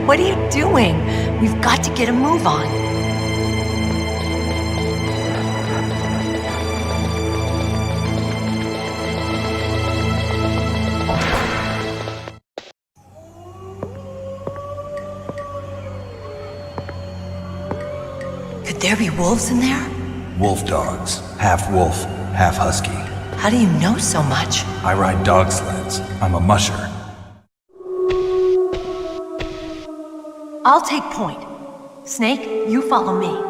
What are you doing? We've got to get a move on. Could there be wolves in there? Wolf dogs. Half wolf, half husky. How do you know so much? I ride dog sleds. I'm a musher. I'll take point. Snake, you follow me.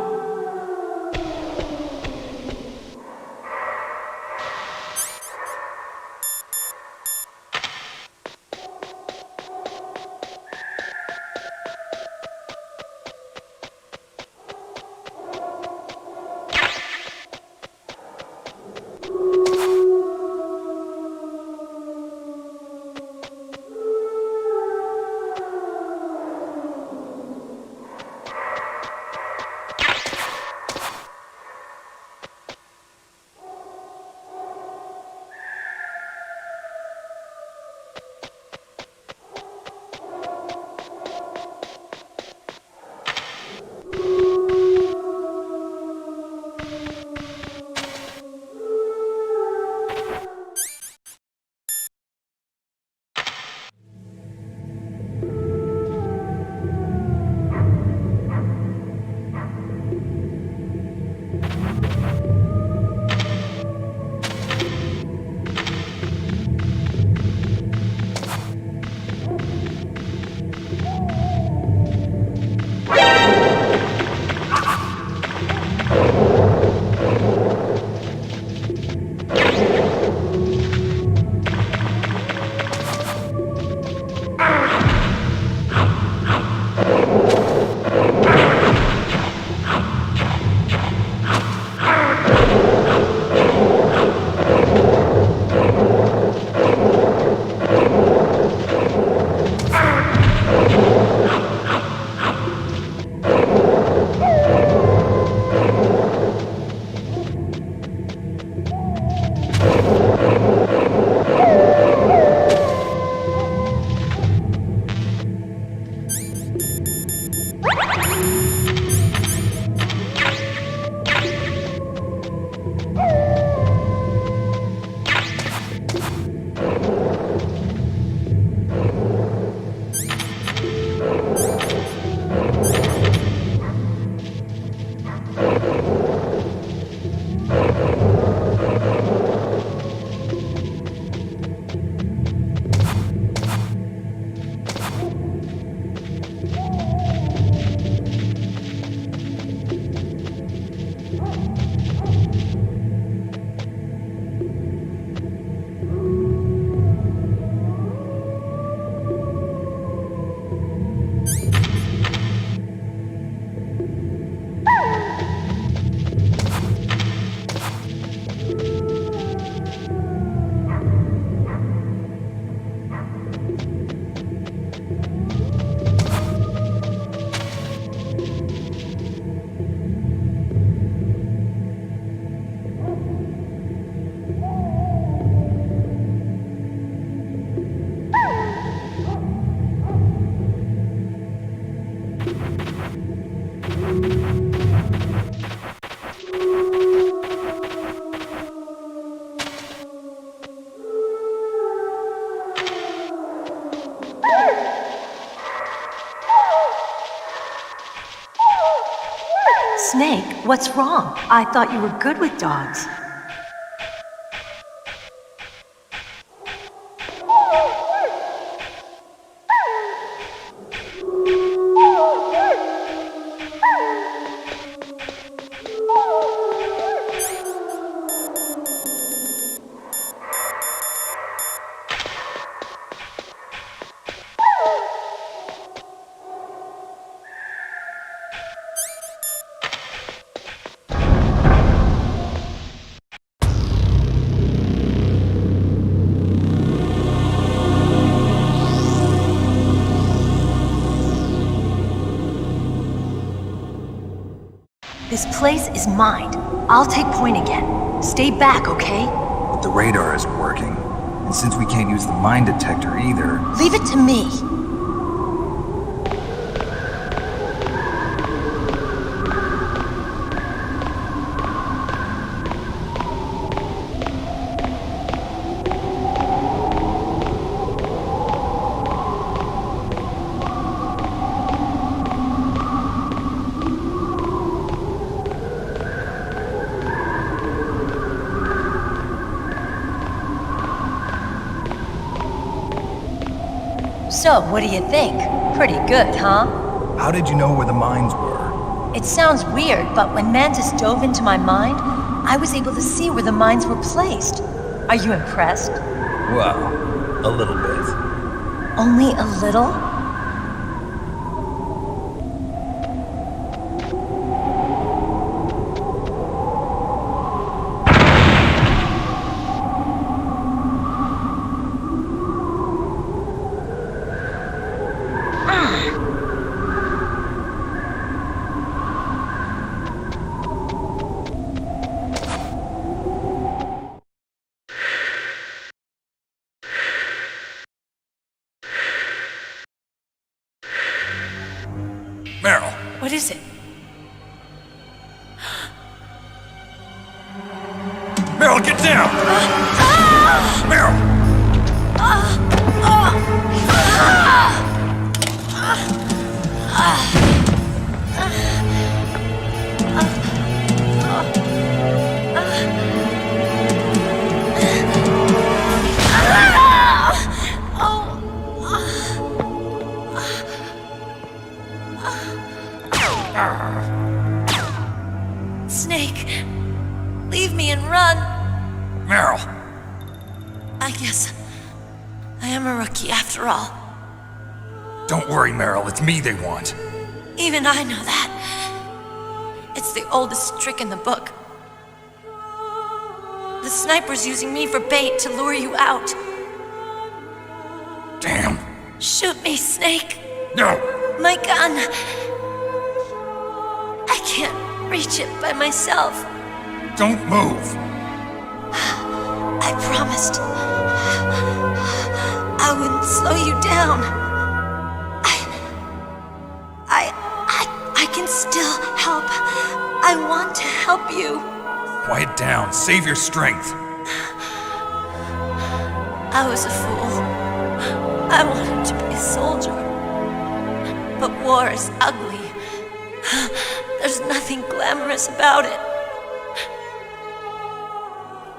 Snake, what's wrong? I thought you were good with dogs. This place is mine. I'll take point again. Stay back, okay? But the radar isn't working. And since we can't use the mine detector either... Leave it to me. So, what do you think? Pretty good, huh? How did you know where the mines were? It sounds weird, but when Mantis dove into my mind, I was able to see where the mines were placed. Are you impressed? Well, a little bit. Only a little? Meryl! What is it? Meryl, get down! Meryl! Snake, leave me and run. Meryl! I guess I am a rookie after all. Don't worry, Meryl. It's me they want. Even I know that. It's the oldest trick in the book. The sniper's using me for bait to lure you out. Damn. Shoot me, Snake. No! My gun. I can't reach it by myself. Don't move! I promised I wouldn't slow you down. I can still help. I want to help you. Quiet down. Save your strength. I was a fool. I wanted to be a soldier. But war is ugly. There's nothing glamorous about it.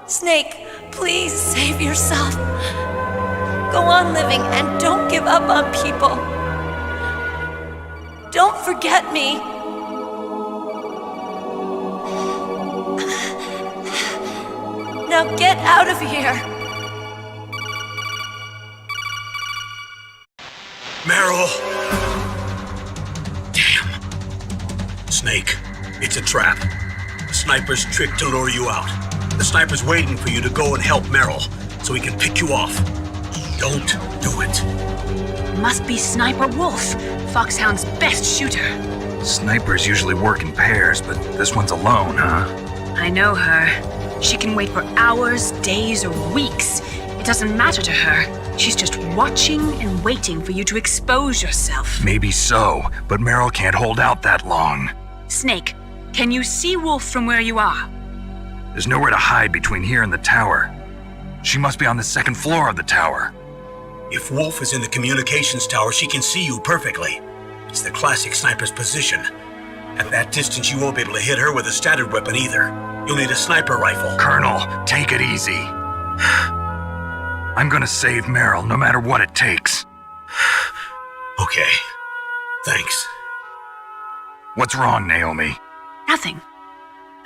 Snake, please save yourself. Go on living and don't give up on people. Don't forget me. Now get out of here. Meryl! Damn. Snake, it's a trap. The sniper's trick to lure you out. The sniper's waiting for you to go and help Meryl, so he can pick you off. Don't do it. Must be Sniper Wolf, Foxhound's best shooter. Snipers usually work in pairs, but this one's alone, huh? I know her. She can wait for hours, days, or weeks. It doesn't matter to her. She's just watching and waiting for you to expose yourself. Maybe so, but Meryl can't hold out that long. Snake, can you see Wolf from where you are? There's nowhere to hide between here and the tower. She must be on the second floor of the tower. If Wolf is in the communications tower, she can see you perfectly. It's the classic sniper's position. At that distance, you won't be able to hit her with a standard weapon either. You'll need a sniper rifle. Colonel, take it easy. I'm gonna save Meryl no matter what it takes. Okay. Thanks. What's wrong, Naomi? Nothing.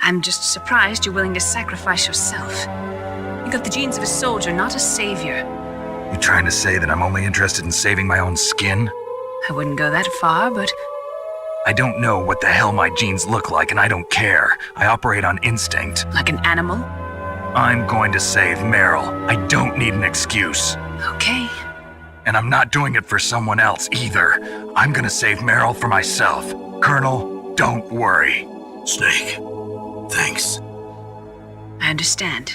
I'm just surprised you're willing to sacrifice yourself. You got the genes of a soldier, not a savior. You trying to say that I'm only interested in saving my own skin? I wouldn't go that far, but I don't know what the hell my genes look like, and I don't care. I operate on instinct. like an animal? I'm going to save Meryl. I don't need an excuse. Okay. And I'm not doing it for someone else either. I'm gonna save Meryl for myself. Colonel, don't worry. Snake, thanks. I understand.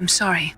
I'm sorry.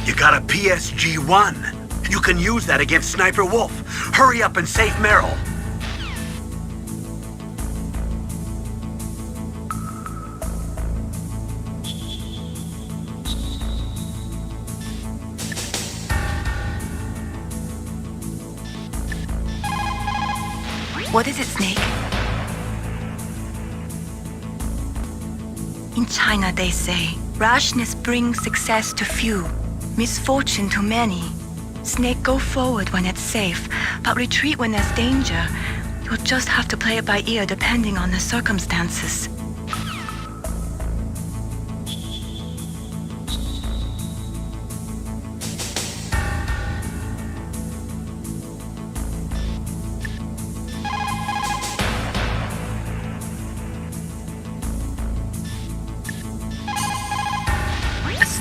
You got a PSG-1. You can use that against Sniper Wolf. Hurry up and save Meryl. What is it, Snake? In China, they say, rashness brings success to few, misfortune to many. Snake, go forward when it's safe, but retreat when there's danger. You'll just have to play it by ear depending on the circumstances.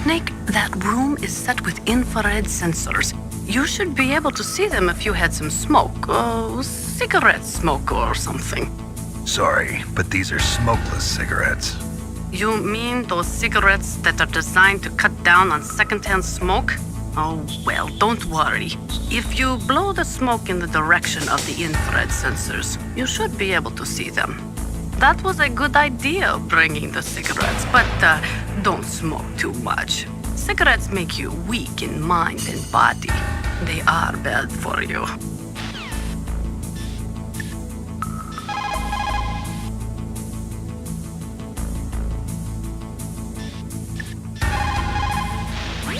Snake, that room is set with infrared sensors. You should be able to see them if you had some smoke, cigarette smoke or something. Sorry, but these are smokeless cigarettes. You mean those cigarettes that are designed to cut down on secondhand smoke? Oh, well, don't worry. If you blow the smoke in the direction of the infrared sensors, you should be able to see them. That was a good idea, bringing the cigarettes, but don't smoke too much. Cigarettes make you weak in mind and body. They are bad for you.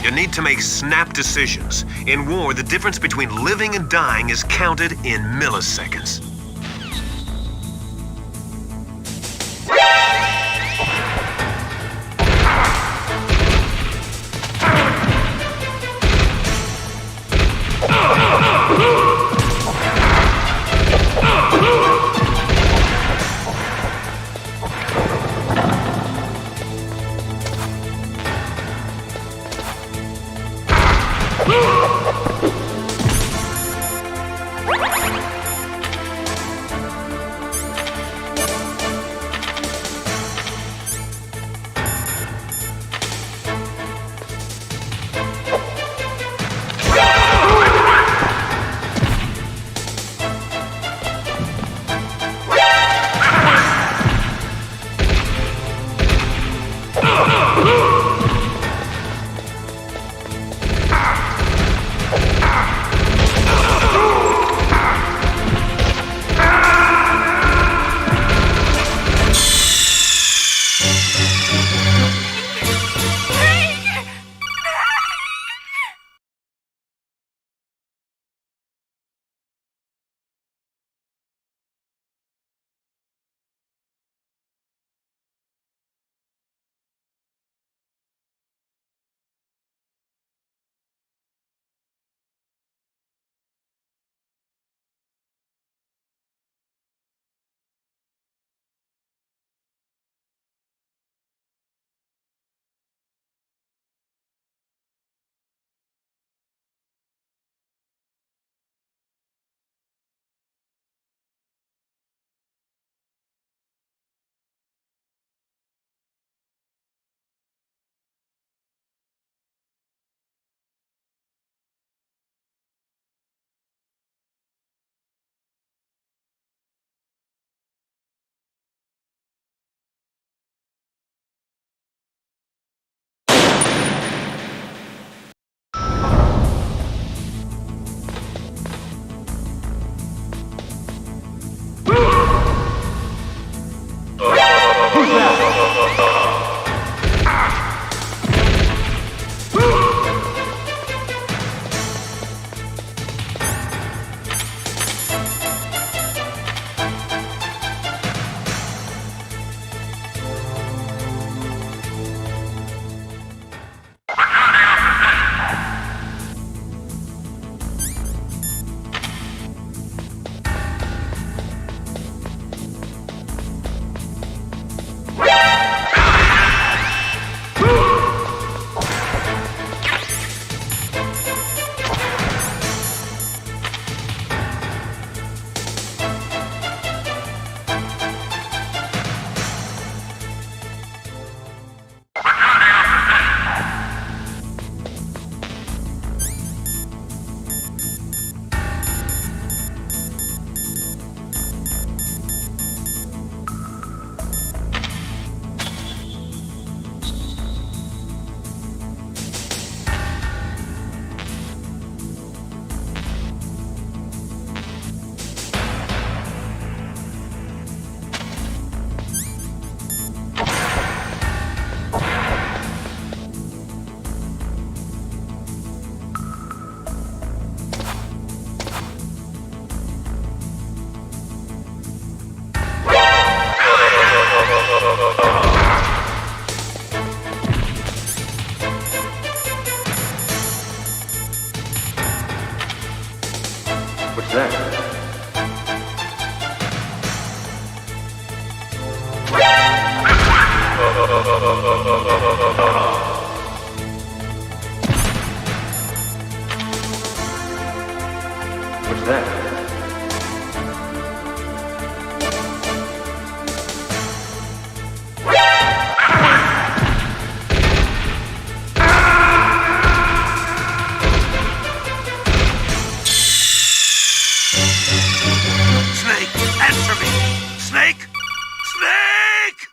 You need to make snap decisions. In war, the difference between living and dying is counted in milliseconds. Snake, answer me! Snake! Snake!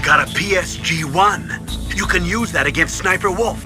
Got a PSG-1. You can use that against Sniper Wolf.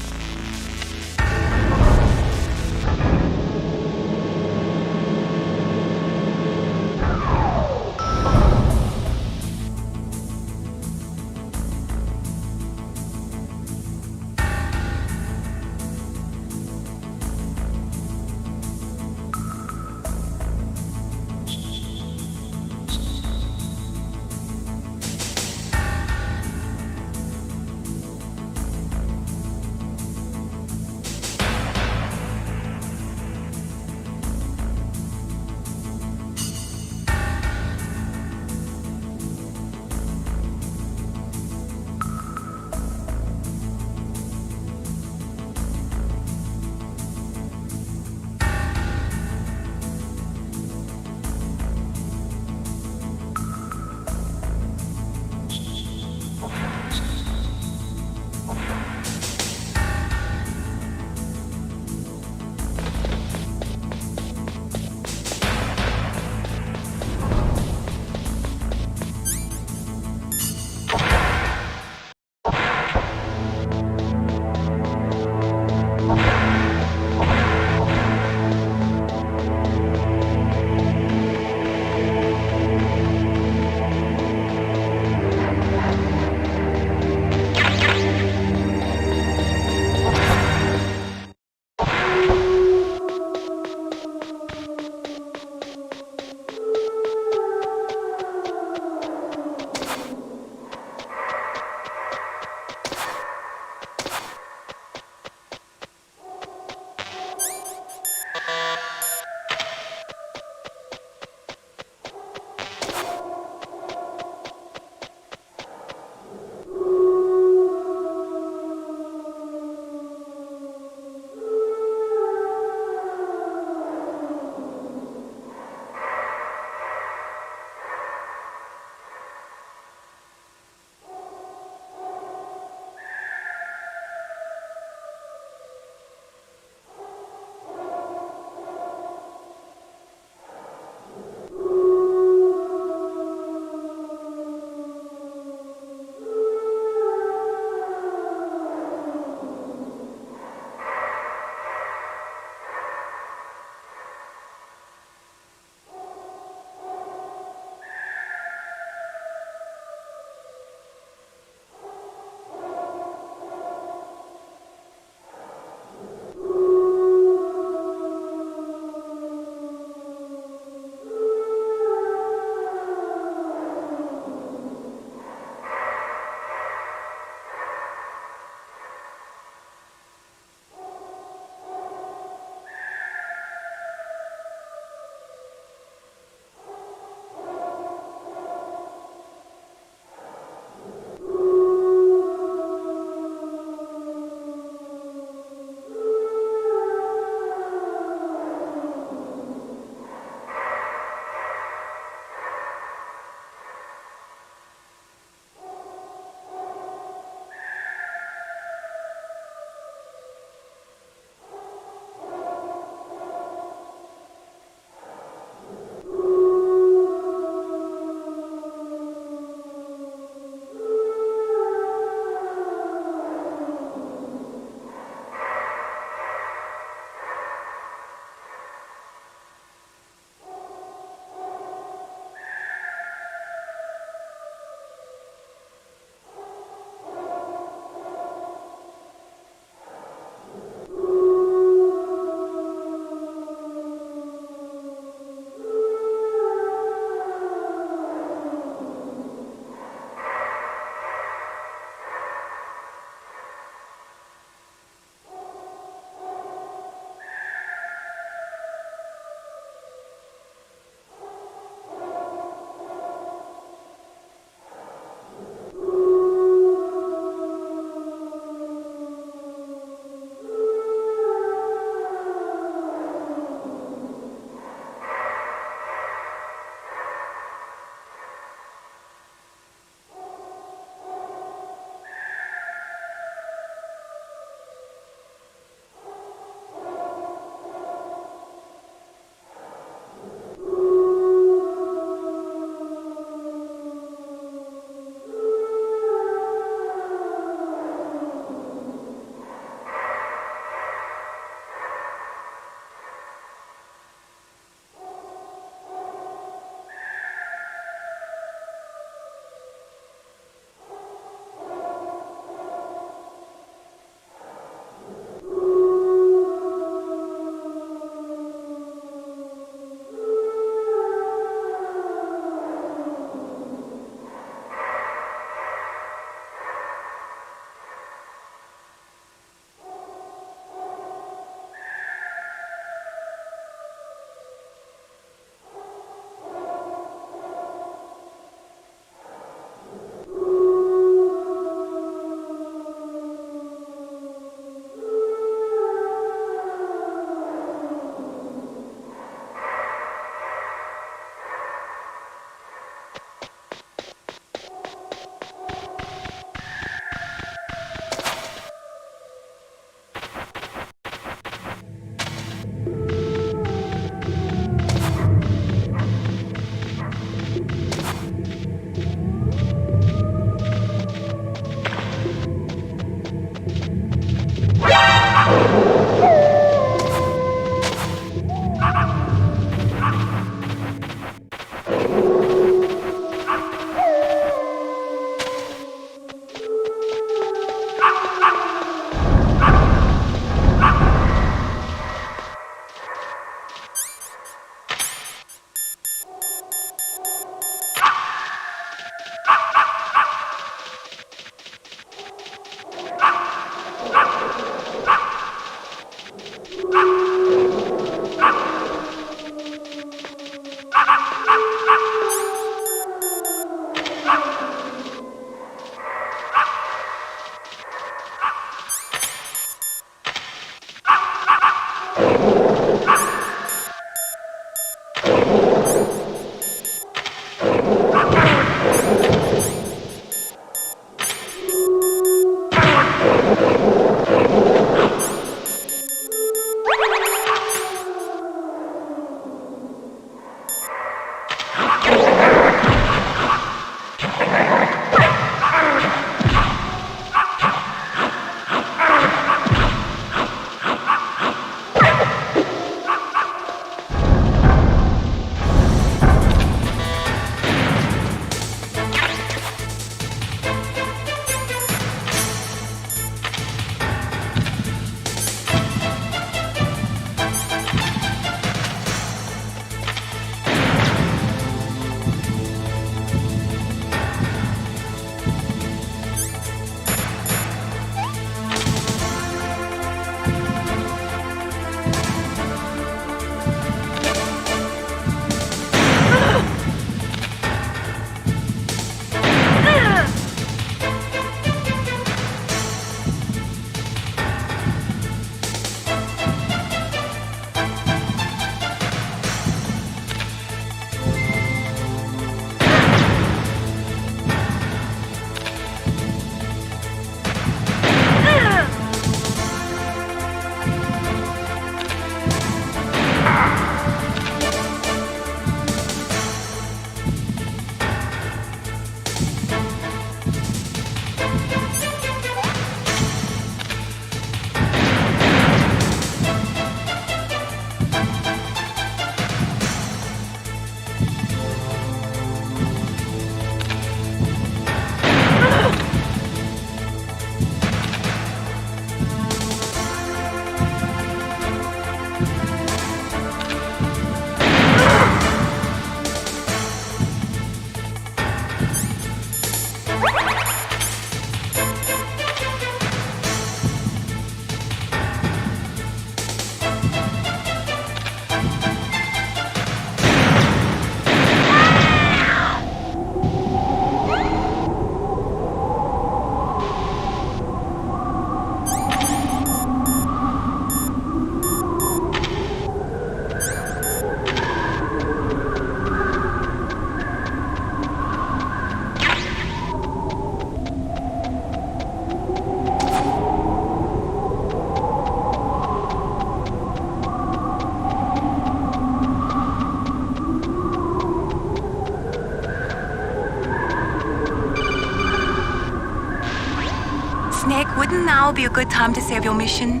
now be a good time to save your mission?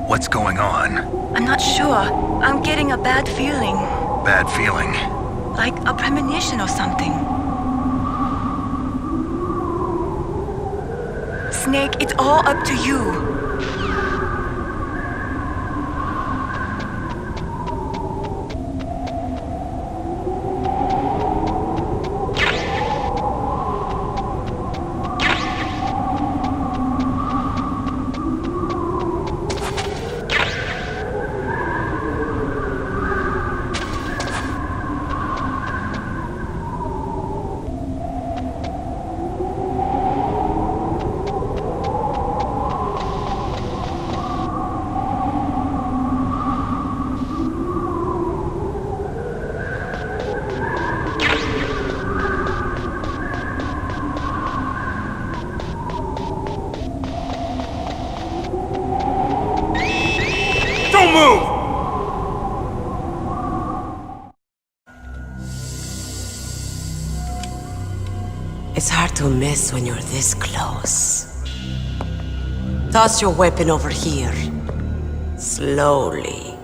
What's going on? I'm not sure. I'm getting a bad feeling. Bad feeling. Like a premonition or something. Snake, it's all up to you. It's hard to miss when you're this close. Toss your weapon over here. Slowly.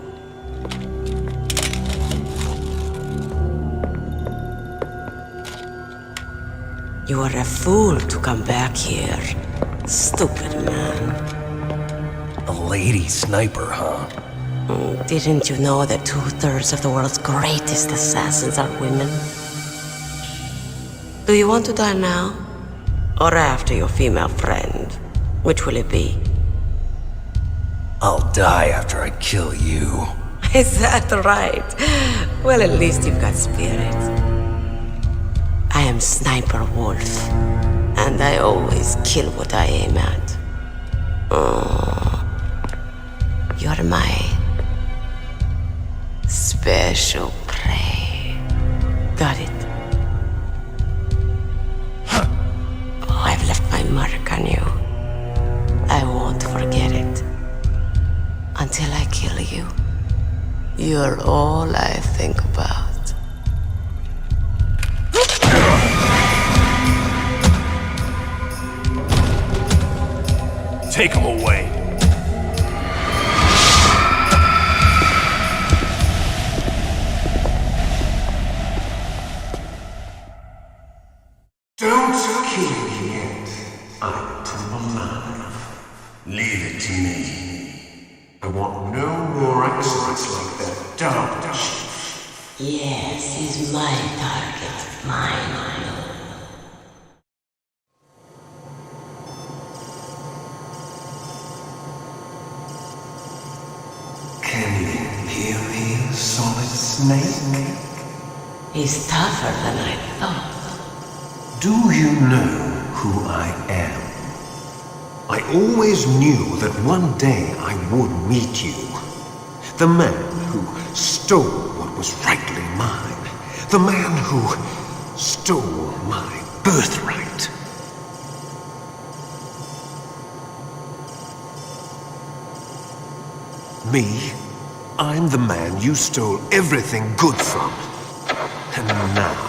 You are a fool to come back here. Stupid man. A lady sniper, huh? Didn't you know that 2/3 of the world's greatest assassins are women? Do you want to die now? Or after your female friend? Which will it be? I'll die after I kill you. Is that right? Well, at least you've got spirit. I am Sniper Wolf, and I always kill what I aim at. You're my special prey. Got it. I've left my mark on you. I won't forget it. Until I kill you. You're all I think about. Take him away. Don't kill me yet. I'm too alive. Leave it to me. I want no more accidents like that dark chief. Yes, he's my target. Mine. Can you hear me, Solid Snake? He's tougher than I thought. Do you know who I am? I always knew that one day I would meet you. The man who stole what was rightly mine. The man who stole my birthright. Me? I'm the man you stole everything good from. And now,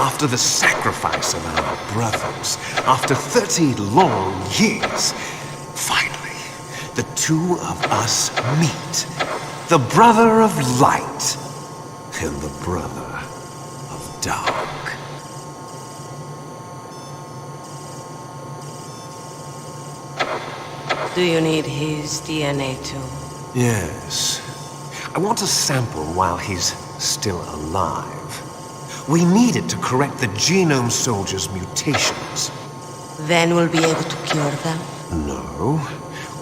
after the sacrifice of our brothers, after 30 long years, finally, the two of us meet. The brother of light and the brother of dark. Do you need his DNA too? Yes. I want a sample while he's still alive. We need it to correct the Genome Soldier's mutations. Then we'll be able to cure them? No.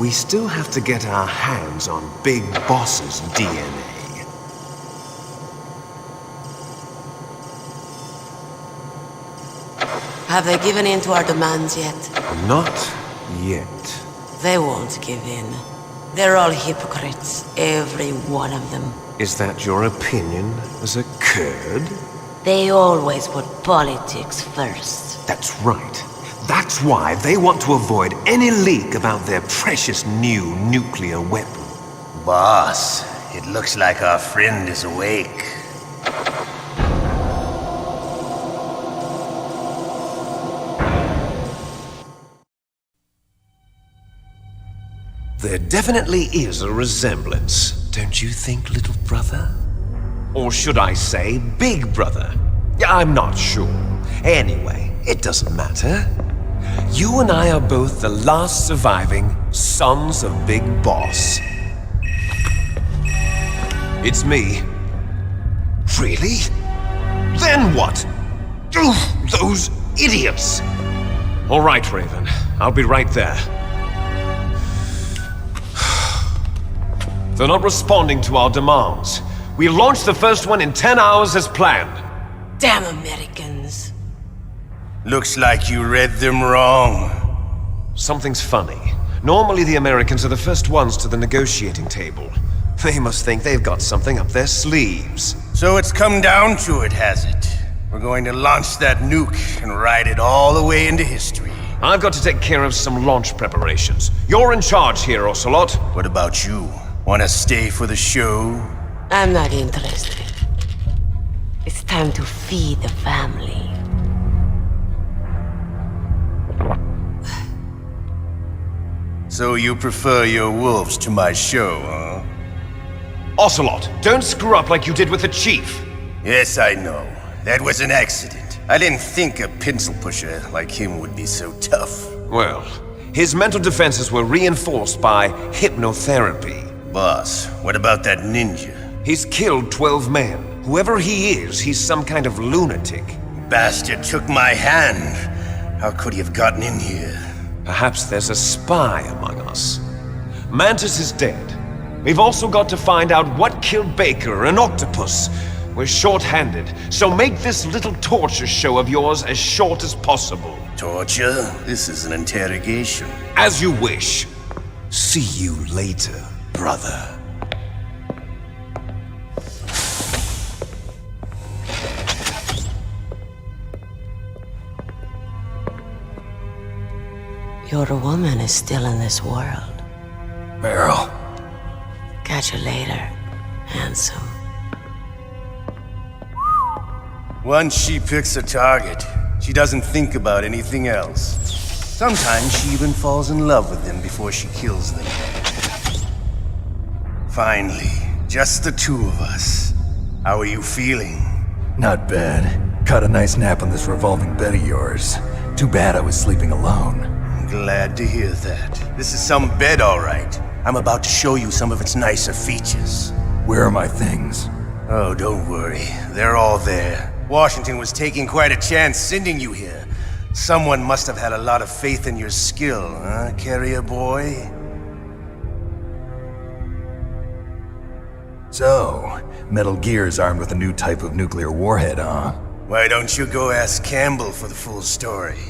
We still have to get our hands on Big Boss's DNA. Have they given in to our demands yet? Not yet. They won't give in. They're all hypocrites, every one of them. Is that your opinion as a Kurd? They always put politics first. That's right. That's why they want to avoid any leak about their precious new nuclear weapon. Boss, it looks like our friend is awake. There definitely is a resemblance, don't you think, little brother? Or should I say, big brother? I'm not sure. Anyway, it doesn't matter. You and I are both the last surviving sons of Big Boss. It's me. Really? Then what? Those idiots! All right, Raven. I'll be right there. They're not responding to our demands. We launched the first one in 10 hours as planned. Damn Americans. Looks like you read them wrong. Something's funny. Normally the Americans are the first ones to the negotiating table. They must think they've got something up their sleeves. So it's come down to it, has it? We're going to launch that nuke and ride it all the way into history. I've got to take care of some launch preparations. You're in charge here, Ocelot. What about you? Want to stay for the show? I'm not interested. It's time to feed the family. So you prefer your wolves to my show, huh? Ocelot, don't screw up like you did with the Chief. Yes, I know. That was an accident. I didn't think a pencil pusher like him would be so tough. Well, his mental defenses were reinforced by hypnotherapy. Boss, what about that ninja? He's killed 12 men. Whoever he is, he's some kind of lunatic. Bastard took my hand. How could he have gotten in here? Perhaps there's a spy among us. Mantis is dead. We've also got to find out what killed Baker, an octopus. We're short-handed, so make this little torture show of yours as short as possible. Torture? This is an interrogation. As you wish. See you later, brother. Your woman is still in this world. Meryl. Catch you later, handsome. Once she picks a target, she doesn't think about anything else. Sometimes she even falls in love with them before she kills them. Finally, just the two of us. How are you feeling? Not bad. Caught a nice nap on this revolving bed of yours. Too bad I was sleeping alone. I'm glad to hear that. This is some bed, all right. I'm about to show you some of its nicer features. Where are my things? Oh, don't worry. They're all there. Washington was taking quite a chance sending you here. Someone must have had a lot of faith in your skill, huh, carrier boy? So, Metal Gear's armed with a new type of nuclear warhead, huh? Why don't you go ask Campbell for the full story?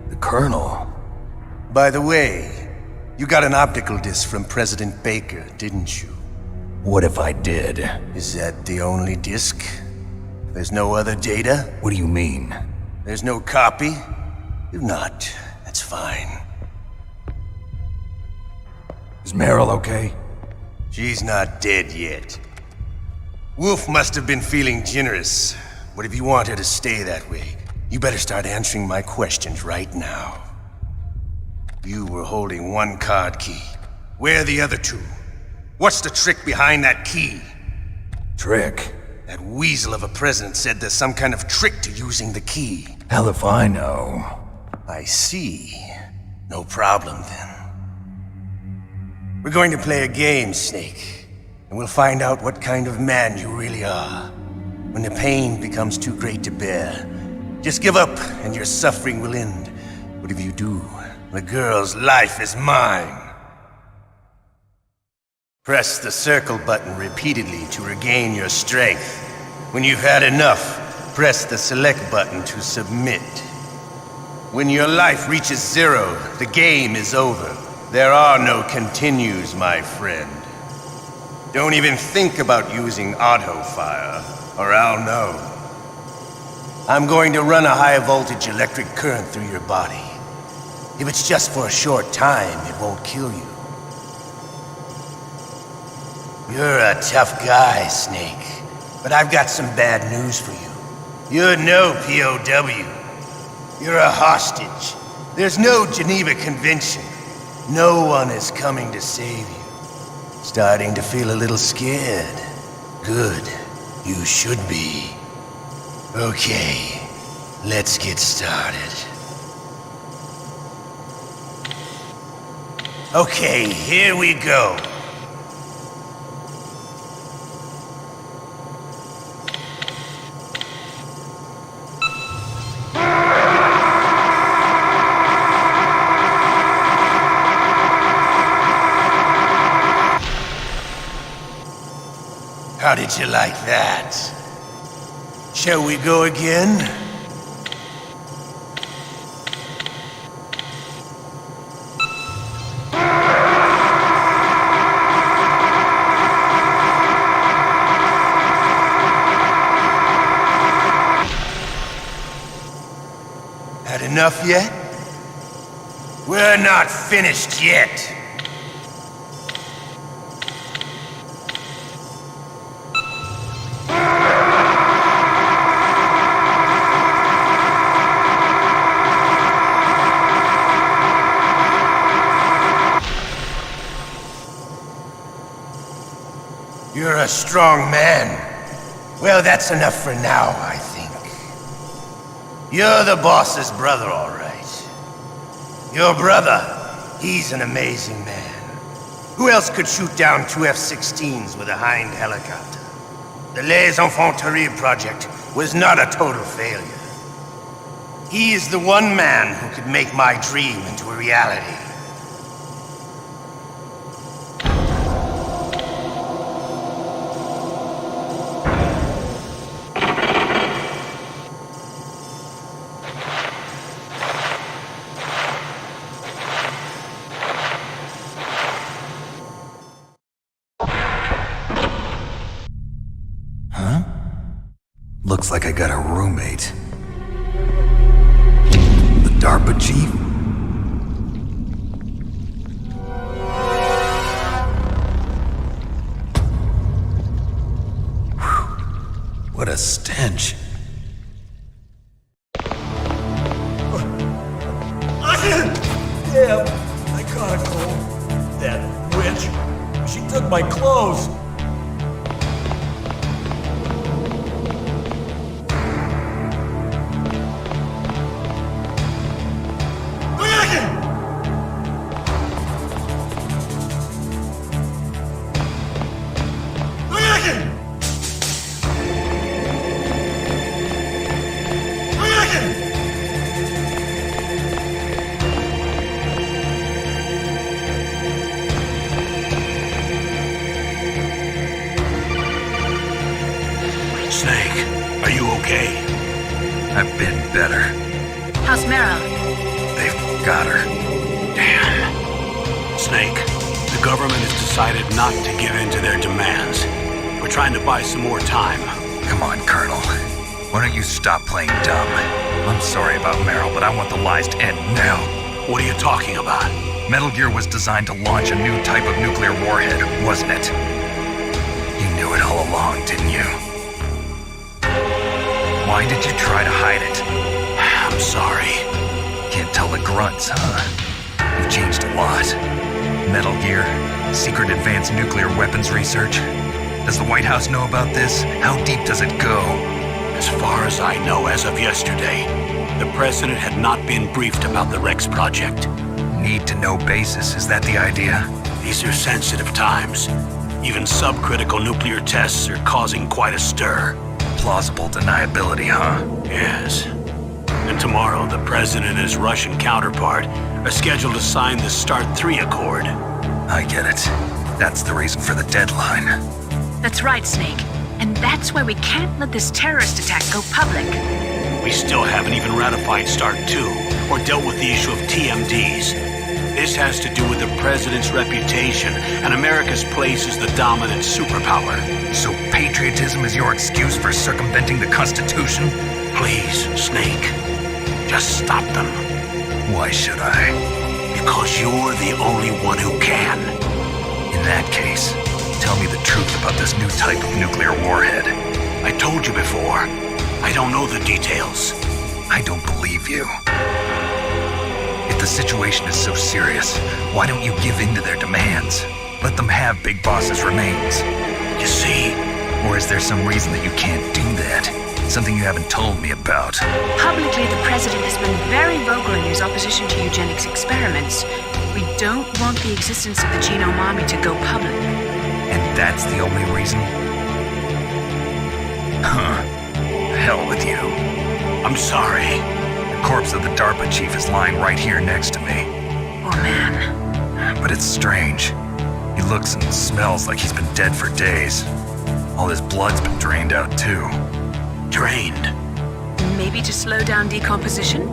The Colonel? By the way, you got an optical disc from President Baker, didn't you? What if I did? Is that the only disc? There's no other data? What do you mean? There's no copy? If not, that's fine. Is Meryl okay? She's not dead yet. Wolf must have been feeling generous. But if you want her to stay that way, you better start answering my questions right now. You were holding one card key. Where are the other two? What's the trick behind that key? Trick? That weasel of a president said there's some kind of trick to using the key. Hell if I know. I see. No problem then. We're going to play a game, Snake. And we'll find out what kind of man you really are. When the pain becomes too great to bear, just give up and your suffering will end. But if you do, the girl's life is mine. Press the circle button repeatedly to regain your strength. When you've had enough, press the select button to submit. When your life reaches 0, the game is over. There are no continues, my friend. Don't even think about using auto fire, or I'll know. I'm going to run a high voltage electric current through your body. If it's just for a short time, it won't kill you. You're a tough guy, Snake. But I've got some bad news for you. You're no POW. You're a hostage. There's no Geneva Convention. No one is coming to save you. Starting to feel a little scared. Good. You should be. Okay, let's get started. Okay, here we go. How did you like that? Shall we go again? Had enough yet? We're not finished yet. You're a strong man. Well, that's enough for now, I think. You're the boss's brother, all right. Your brother, he's an amazing man. Who else could shoot down 2 F-16s with a Hind helicopter? The Les Infanteries project was not a total failure. He is the one man who could make my dream into a reality. Looks like I got a roommate. The DARPA chief? Whew. What a stench. Damn, I caught a cold. That witch. She took my clothes. Snake, are you okay? I've been better. How's Meryl? They've got her. Damn. Snake, the government has decided not to give in to their demands. We're trying to buy some more time. Come on, Colonel. Why don't you stop playing dumb? I'm sorry about Meryl, but I want the lies to end now. What are you talking about? Metal Gear was designed to launch a new type of nuclear warhead, wasn't it? You knew it all along, didn't you? Why did you try to hide it? I'm sorry. Can't tell the grunts, huh? You've changed a lot. Metal Gear, secret advanced nuclear weapons research. Does the White House know about this? How deep does it go? As far as I know, as of yesterday, the president had not been briefed about the Rex project. Need-to-know basis, is that the idea? These are sensitive times. Even subcritical nuclear tests are causing quite a stir. Plausible deniability, huh? Yes. And tomorrow, the president and his Russian counterpart are scheduled to sign the START 3 Accord. I get it. That's the reason for the deadline. That's right, Snake. And that's why we can't let this terrorist attack go public. We still haven't even ratified START 2 or dealt with the issue of TMDs. This has to do with the president's reputation and America's place as the dominant superpower. So patriotism is your excuse for circumventing the Constitution? Please, Snake, just stop them. Why should I? Because you're the only one who can. In that case, tell me the truth about this new type of nuclear warhead. I told you before, I don't know the details. I don't believe you. If the the situation is so serious, why don't you give in to their demands? Let them have Big Boss's remains. You see? Or is there some reason that you can't do that? Something you haven't told me about. Publicly, the president has been very vocal in his opposition to eugenics experiments. We don't want the existence of the Genome Army to go public. And that's the only reason? Huh. Hell with you. I'm sorry. The corpse of the DARPA chief is lying right here next to me. Oh, man. But it's strange. He looks and smells like he's been dead for days. All his blood's been drained out, too. Drained? Maybe to slow down decomposition?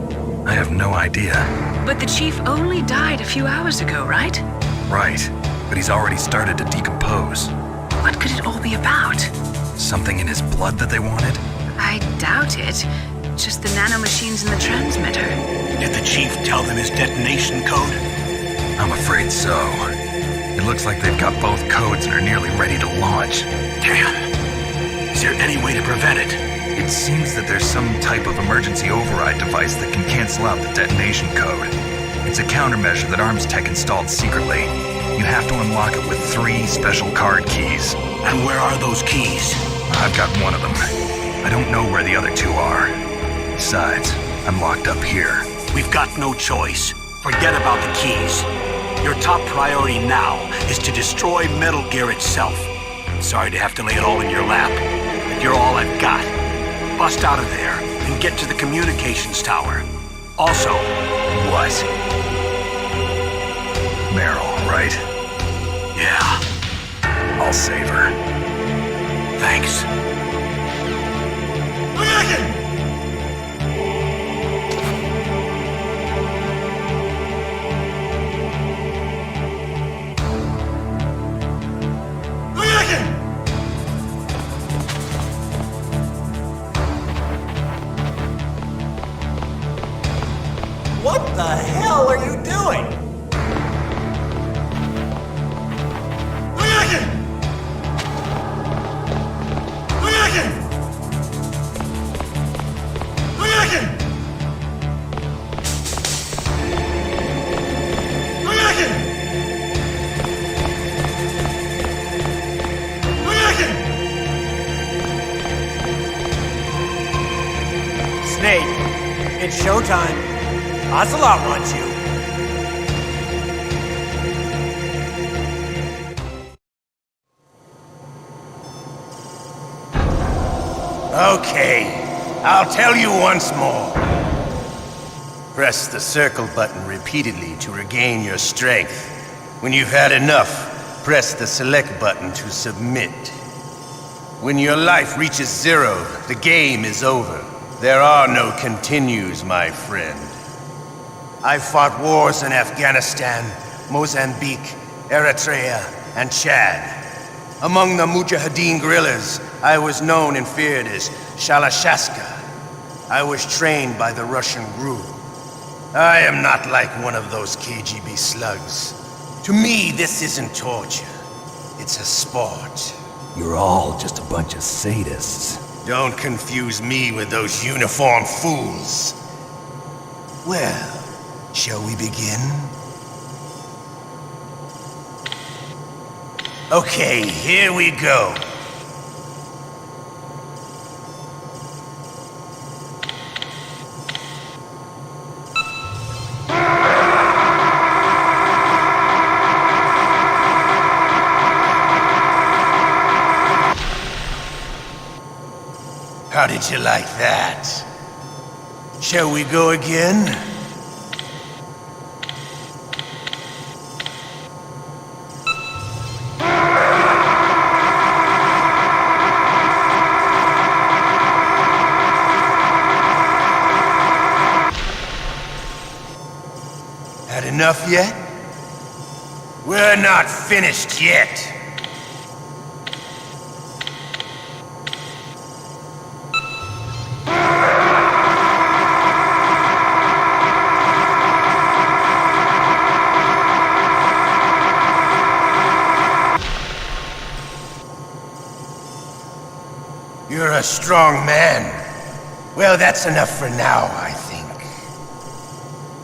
I have no idea. But the chief only died a few hours ago, right? Right. But he's already started to decompose. What could it all be about? Something in his blood that they wanted? I doubt it. Just the nanomachines in the transmitter. Did the chief tell them his detonation code? I'm afraid so. It looks like they've got both codes and are nearly ready to launch. Damn. Is there any way to prevent it? It seems that there's some type of emergency override device that can cancel out the detonation code. It's a countermeasure that Arms Tech installed secretly. You have to unlock it with 3 special card keys. And where are those keys? I've got one of them. I don't know where the other 2 are. Besides, I'm locked up here. We've got no choice. Forget about the keys. Your top priority now is to destroy Metal Gear itself. Sorry to have to lay it all in your lap, but you're all I've got. Bust out of there and get to the communications tower. Also... What? Meryl, right? Yeah. I'll save her. Thanks. What the hell are you doing? Snake, it's showtime. Ocelot wants you. Okay, I'll tell you once more. Press the circle button repeatedly to regain your strength. When you've had enough, press the select button to submit. When your life reaches 0, the game is over. There are no continues, my friend. I've fought wars in Afghanistan, Mozambique, Eritrea, and Chad. Among the Mujahideen guerrillas, I was known and feared as Shalashaska. I was trained by the Russian GRU. I am not like one of those KGB slugs. To me, this isn't torture. It's a sport. You're all just a bunch of sadists. Don't confuse me with those uniformed fools. Well, shall we begin? Okay, here we go. How did you like that? Shall we go again? Had enough yet? We're not finished yet. You're a strong man. Well, that's enough for now, I think.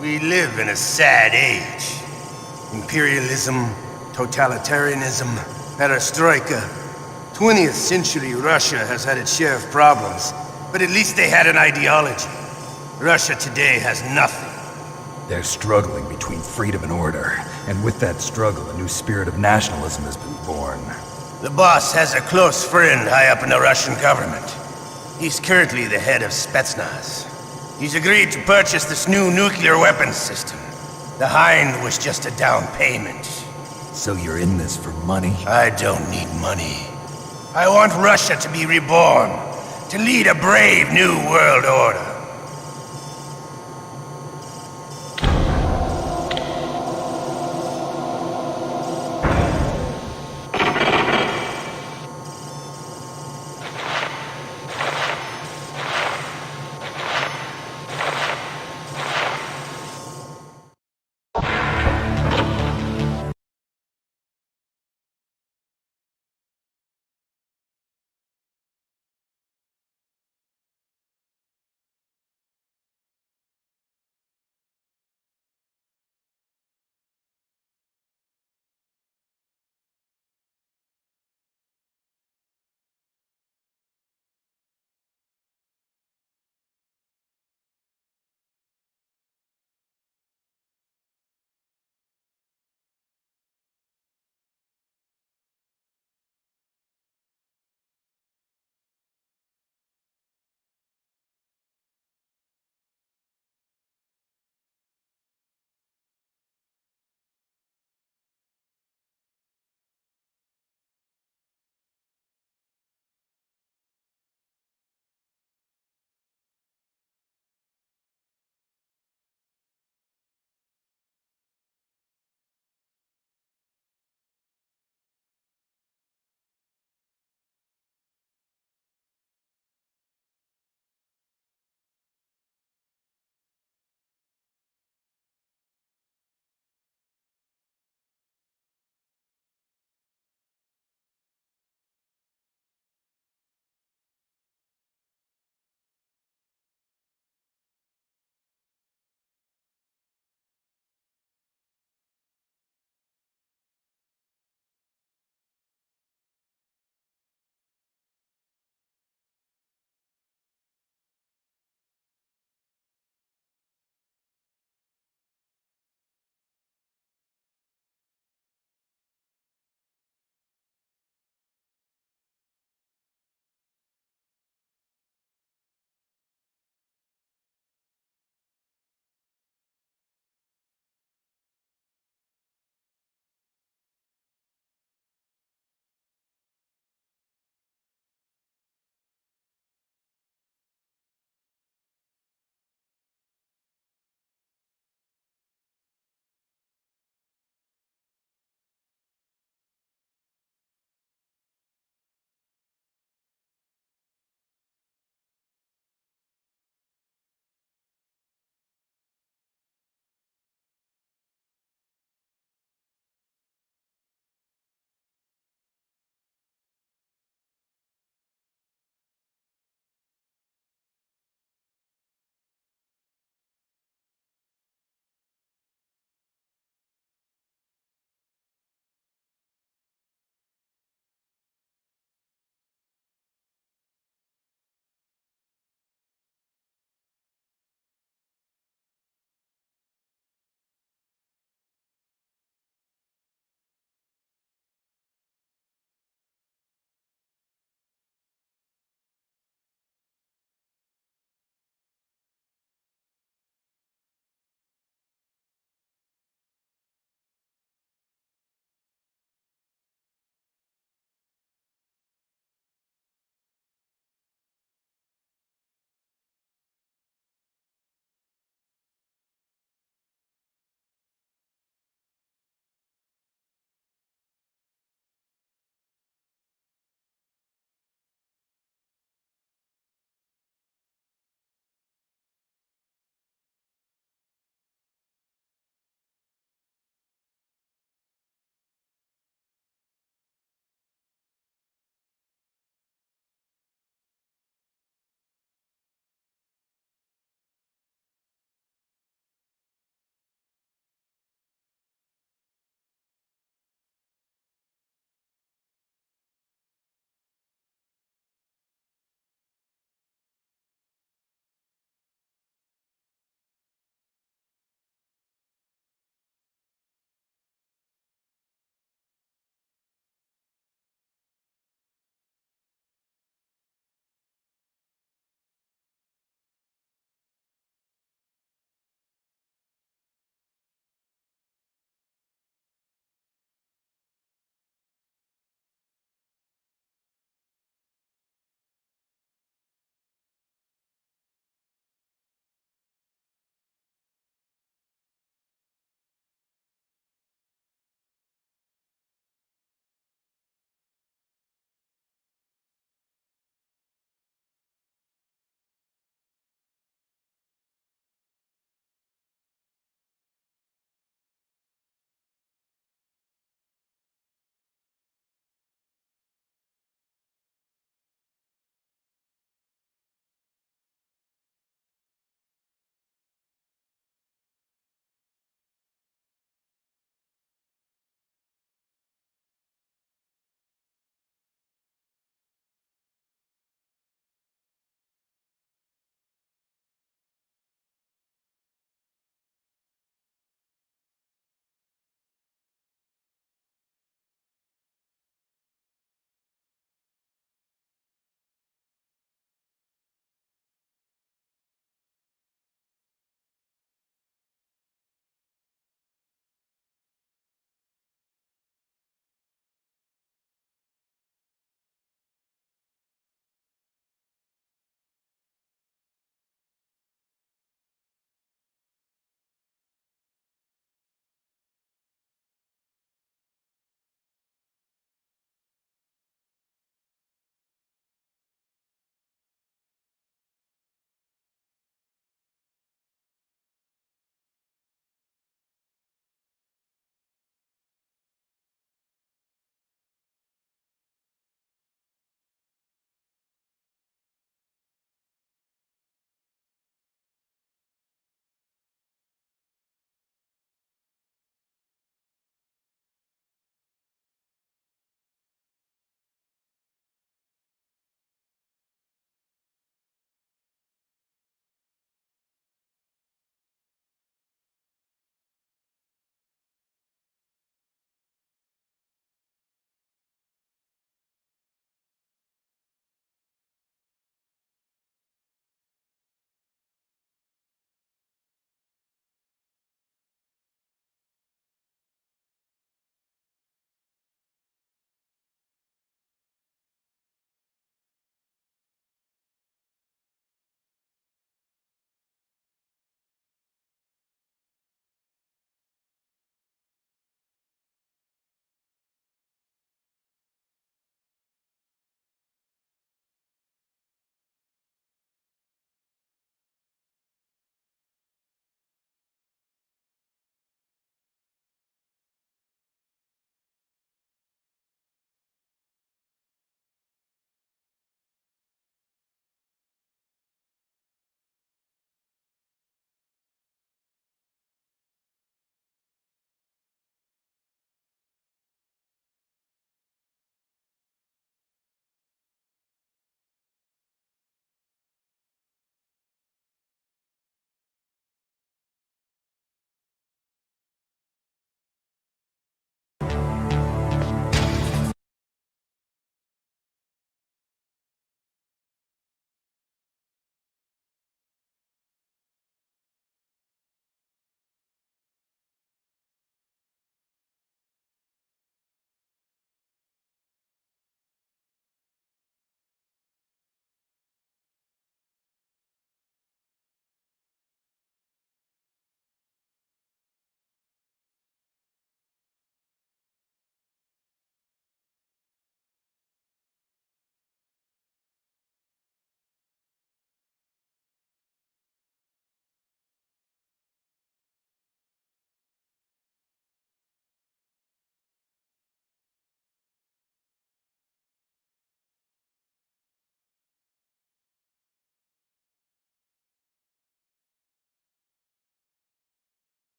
We live in a sad age. Imperialism, totalitarianism, perestroika. 20th century Russia has had its share of problems, but at least they had an ideology. Russia today has nothing. They're struggling between freedom and order, and with that struggle, a new spirit of nationalism has been born. The boss has a close friend high up in the Russian government. He's currently the head of Spetsnaz. He's agreed to purchase this new nuclear weapons system. The Hind was just a down payment. So you're in this for money? I don't need money. I want Russia to be reborn, to lead a brave new world order.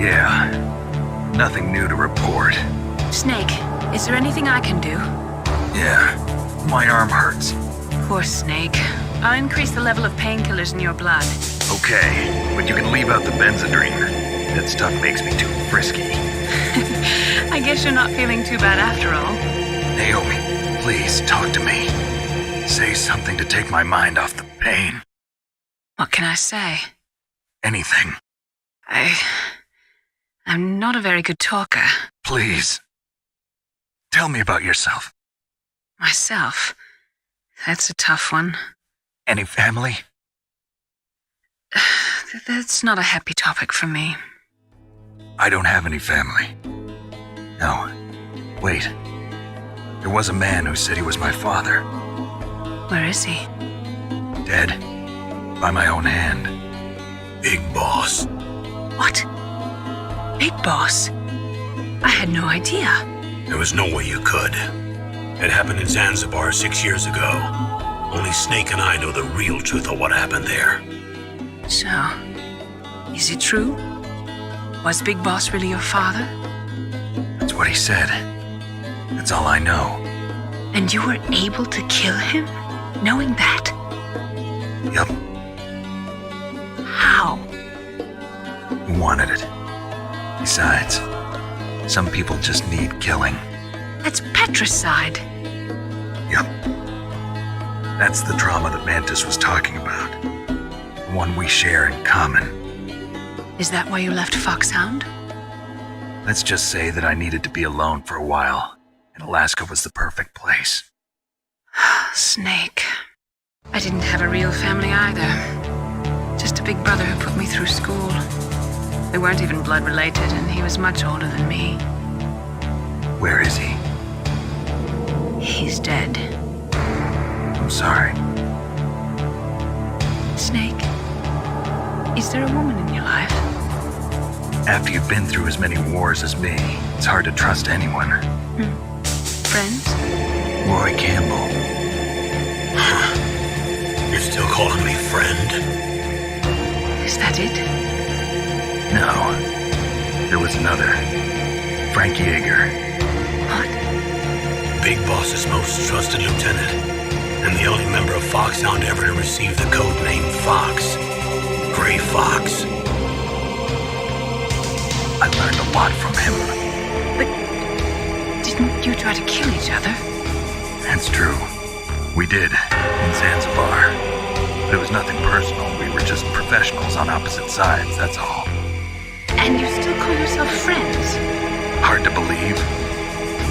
Yeah. Nothing new to report. Snake, is there anything I can do? Yeah. My arm hurts. Poor Snake. I'll increase the level of painkillers in your blood. Okay, but you can leave out the Benzedrine. That stuff makes me too frisky. I guess you're not feeling too bad after all. Naomi, please talk to me. Say something to take my mind off the pain. What can I say? Anything. I'm not a very good talker. Please. Tell me about yourself. Myself? That's a tough one. Any family? That's not a happy topic for me. I don't have any family. No. Wait. There was a man who said he was my father. Where is he? Dead. By my own hand. Big Boss. What? Big Boss? I had no idea. There was no way you could. It happened in Zanzibar 6 years ago. Only Snake and I know the real truth of what happened there. So, is it true? Was Big Boss really your father? That's what he said. That's all I know. And you were able to kill him, knowing that? Yup. How? He wanted it. Besides, some people just need killing. That's patricide. Yup. That's the trauma that Mantis was talking about. The one we share in common. Is that why you left Foxhound? Let's just say that I needed to be alone for a while, and Alaska was the perfect place. Snake. I didn't have a real family either. Just a big brother who put me through school. We weren't even blood related, and he was much older than me. Where is he? He's dead. I'm sorry. Snake, is there a woman in your life? After you've been through as many wars as me, it's hard to trust anyone. Friends? Roy Campbell. You're still calling me friend? Is that it? No. There was another. Frank Yeager. What? Big Boss's most trusted lieutenant, and the only member of Foxhound ever to receive the code name Fox. Gray Fox. I learned a lot from him. But didn't you try to kill each other? That's true. We did, in Zanzibar. But it was nothing personal. We were just professionals on opposite sides, that's all. And you still call yourself friends? Hard to believe.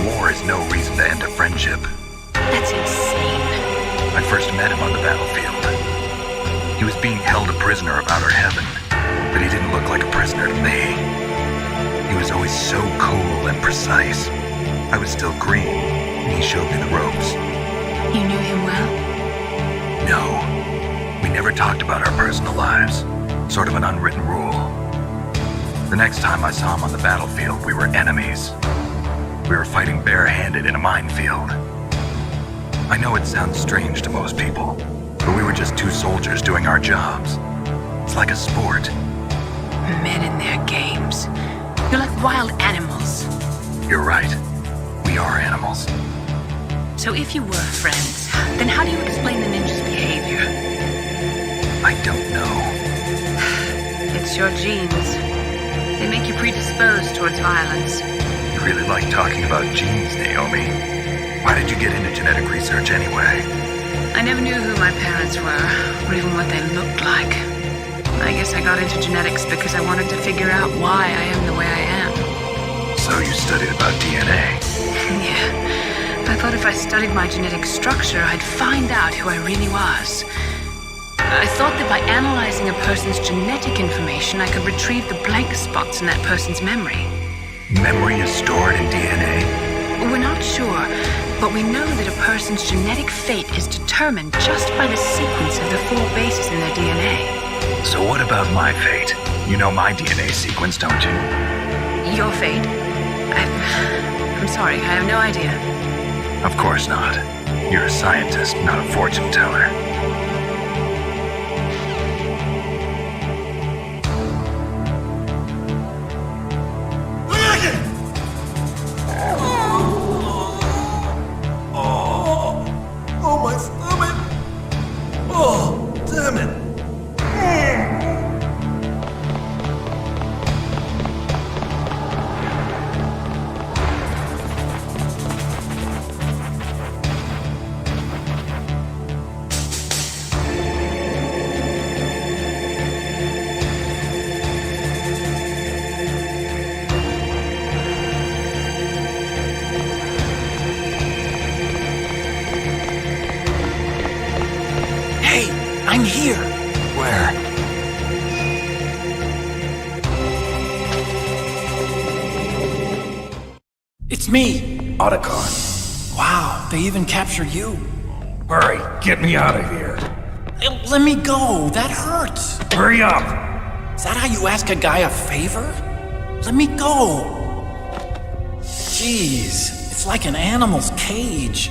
War is no reason to end a friendship. That's insane. I first met him on the battlefield. He was being held a prisoner of outer heaven, but he didn't look like a prisoner to me. He was always so cool and precise. I was still green, and he showed me the ropes. You knew him well? No. We never talked about our personal lives. Sort of an unwritten rule. The next time I saw him on the battlefield, we were enemies. We were fighting barehanded in a minefield. I know it sounds strange to most people, but we were just two soldiers doing our jobs. It's like a sport. Men in their games. You're like wild animals. You're right. We are animals. So if you were friends, then how do you explain the ninja's behavior? I don't know. It's your genes. They make you predisposed towards violence. You really like talking about genes, Naomi. Why did you get into genetic research anyway? I never knew who my parents were, or even what they looked like. I guess I got into genetics because I wanted to figure out why I am the way I am. So you studied about DNA? Yeah. I thought if I studied my genetic structure, I'd find out who I really was. I thought that by analyzing a person's genetic information, I could retrieve the blank spots in that person's memory. Memory is stored in DNA? We're not sure, but we know that a person's genetic fate is determined just by the sequence of the 4 bases in their DNA. So what about my fate? You know my DNA sequence, don't you? Your fate? I'm sorry, I have no idea. Of course not. You're a scientist, not a fortune teller. I'm here. Where? It's me. Otacon. Wow, they even captured you. Hurry, get me out of here. Let me go. That hurts. Hurry up! Is that how you ask a guy a favor? Let me go. Jeez, it's like an animal's cage.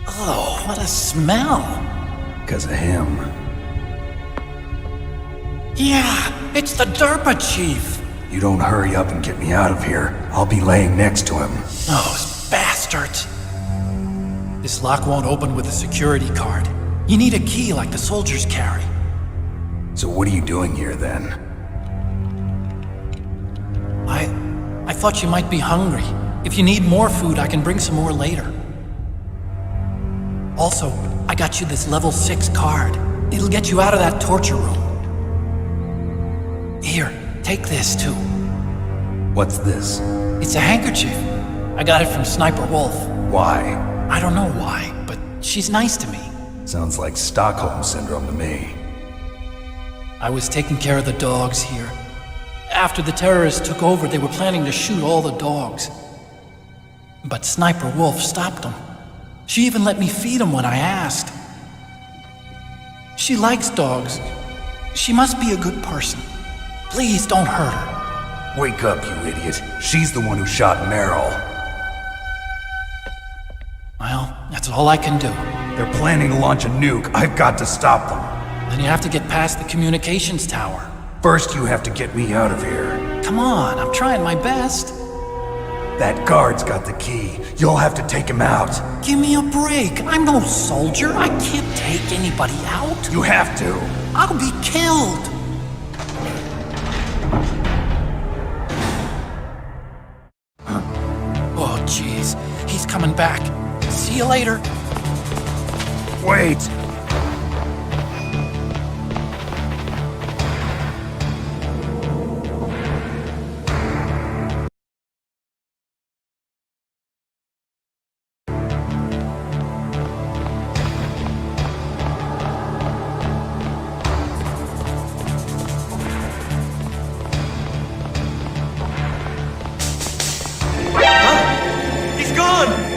Oh, what a smell. Because of him. Yeah, it's the Derpa chief. You don't hurry up and get me out of here, I'll be laying next to him. Those bastards. This lock won't open with a security card. You need a key like the soldiers carry. So what are you doing here then? I thought you might be hungry. If you need more food, I can bring some more later. Also, I got you this level 6 card. It'll get you out of that torture room. Here, take this too. What's this? It's a handkerchief. I got it from Sniper Wolf. Why? I don't know why, but she's nice to me. Sounds like Stockholm Syndrome to me. I was taking care of the dogs here. After the terrorists took over, they were planning to shoot all the dogs. But Sniper Wolf stopped them. She even let me feed them when I asked. She likes dogs. She must be a good person. Please don't hurt her. Wake up, you idiot. She's the one who shot Meryl. Well, that's all I can do. They're planning to launch a nuke. I've got to stop them. Then you have to get past the communications tower. First, you have to get me out of here. Come on, I'm trying my best. That guard's got the key. You'll have to take him out. Give me a break. I'm no soldier. I can't take anybody out. You have to. I'll be killed. Oh, jeez. He's coming back. See you later. Wait! He's gone!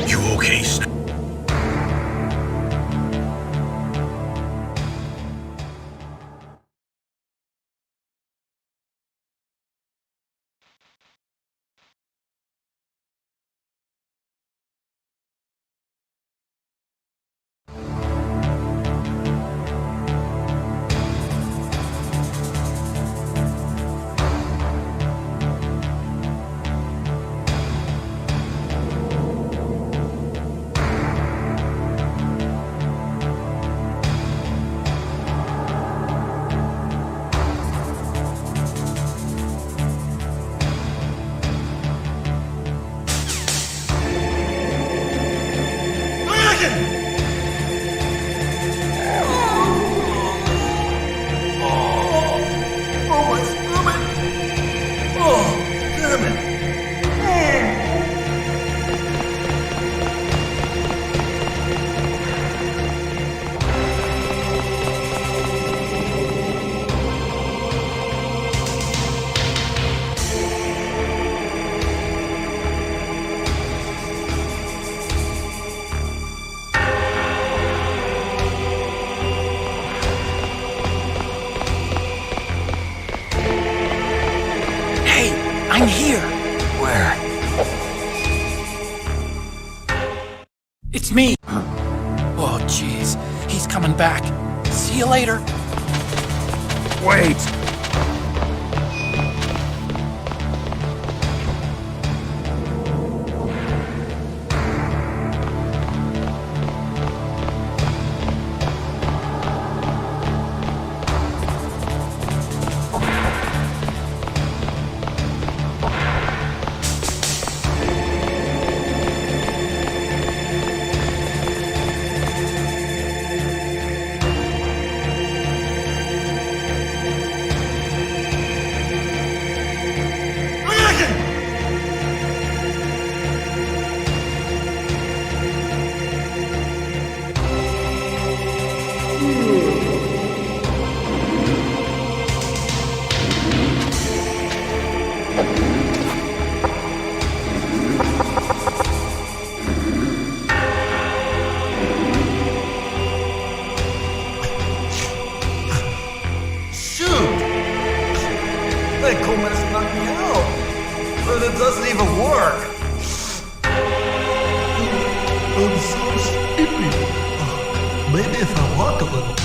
You okay, Snake? It's me! Oh, jeez. He's coming back. See you later. Wait! That Gomez knocked me out, but it doesn't even work. I'm so sleepy. Maybe if I walk a little.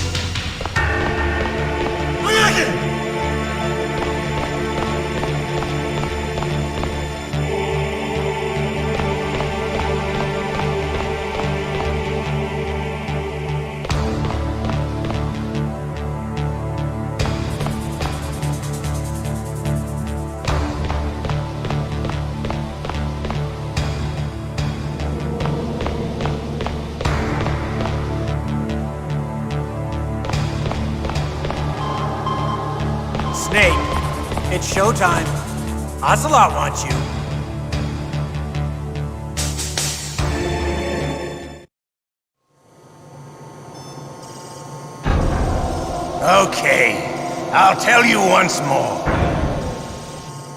Snake, it's showtime. Ocelot wants you. Okay, I'll tell you once more.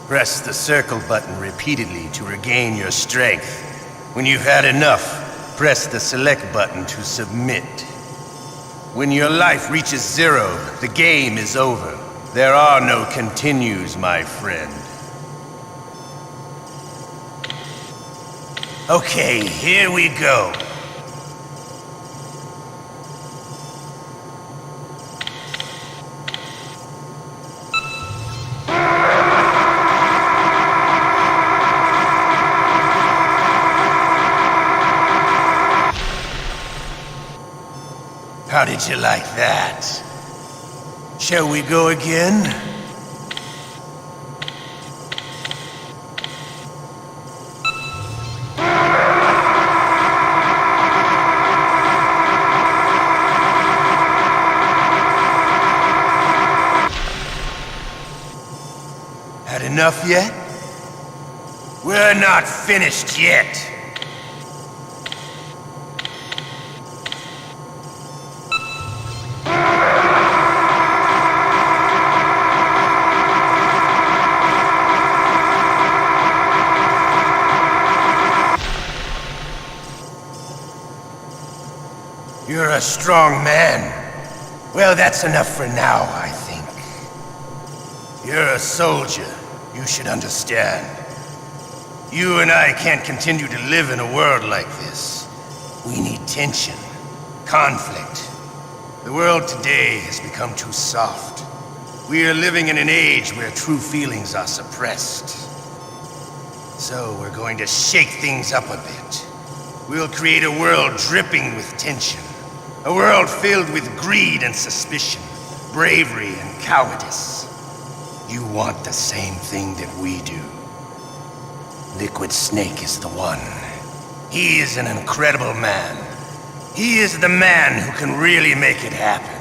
Press the circle button repeatedly to regain your strength. When you've had enough, press the select button to submit. When your life reaches 0, the game is over. There are no continues, my friend. Okay, here we go. How did you like that? Shall we go again? Had enough yet? We're not finished yet. You're a strong man. Well, that's enough for now, I think. You're a soldier. You should understand. You and I can't continue to live in a world like this. We need tension, conflict. The world today has become too soft. We are living in an age where true feelings are suppressed. So we're going to shake things up a bit. We'll create a world dripping with tension. A world filled with greed and suspicion, bravery and cowardice. You want the same thing that we do. Liquid Snake is the one. He is an incredible man. He is the man who can really make it happen.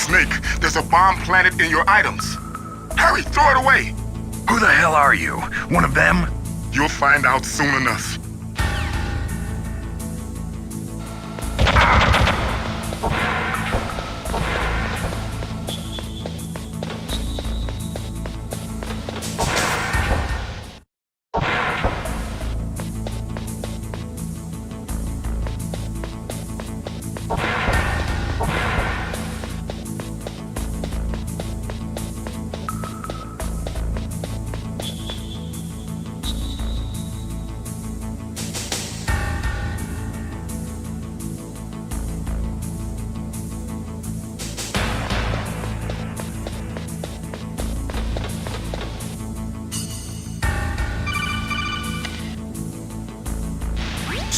Snake, there's a bomb planted in your items. Hurry, throw it away. Who the hell are you? One of them? You'll find out soon enough.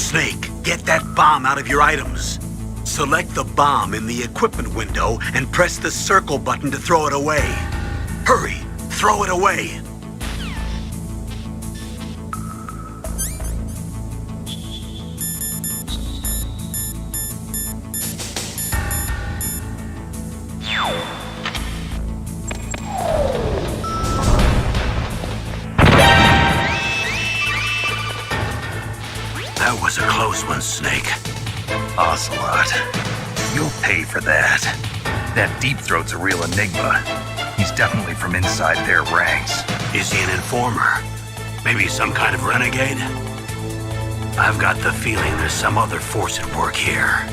Snake, get that bomb out of your items. Select the bomb in the equipment window and press the circle button to throw it away. Hurry, throw it away. That was a close one, Snake. Ocelot. You'll pay for that. That Deep Throat's a real enigma. He's definitely from inside their ranks. Is he an informer? Maybe some kind of renegade? I've got the feeling there's some other force at work here.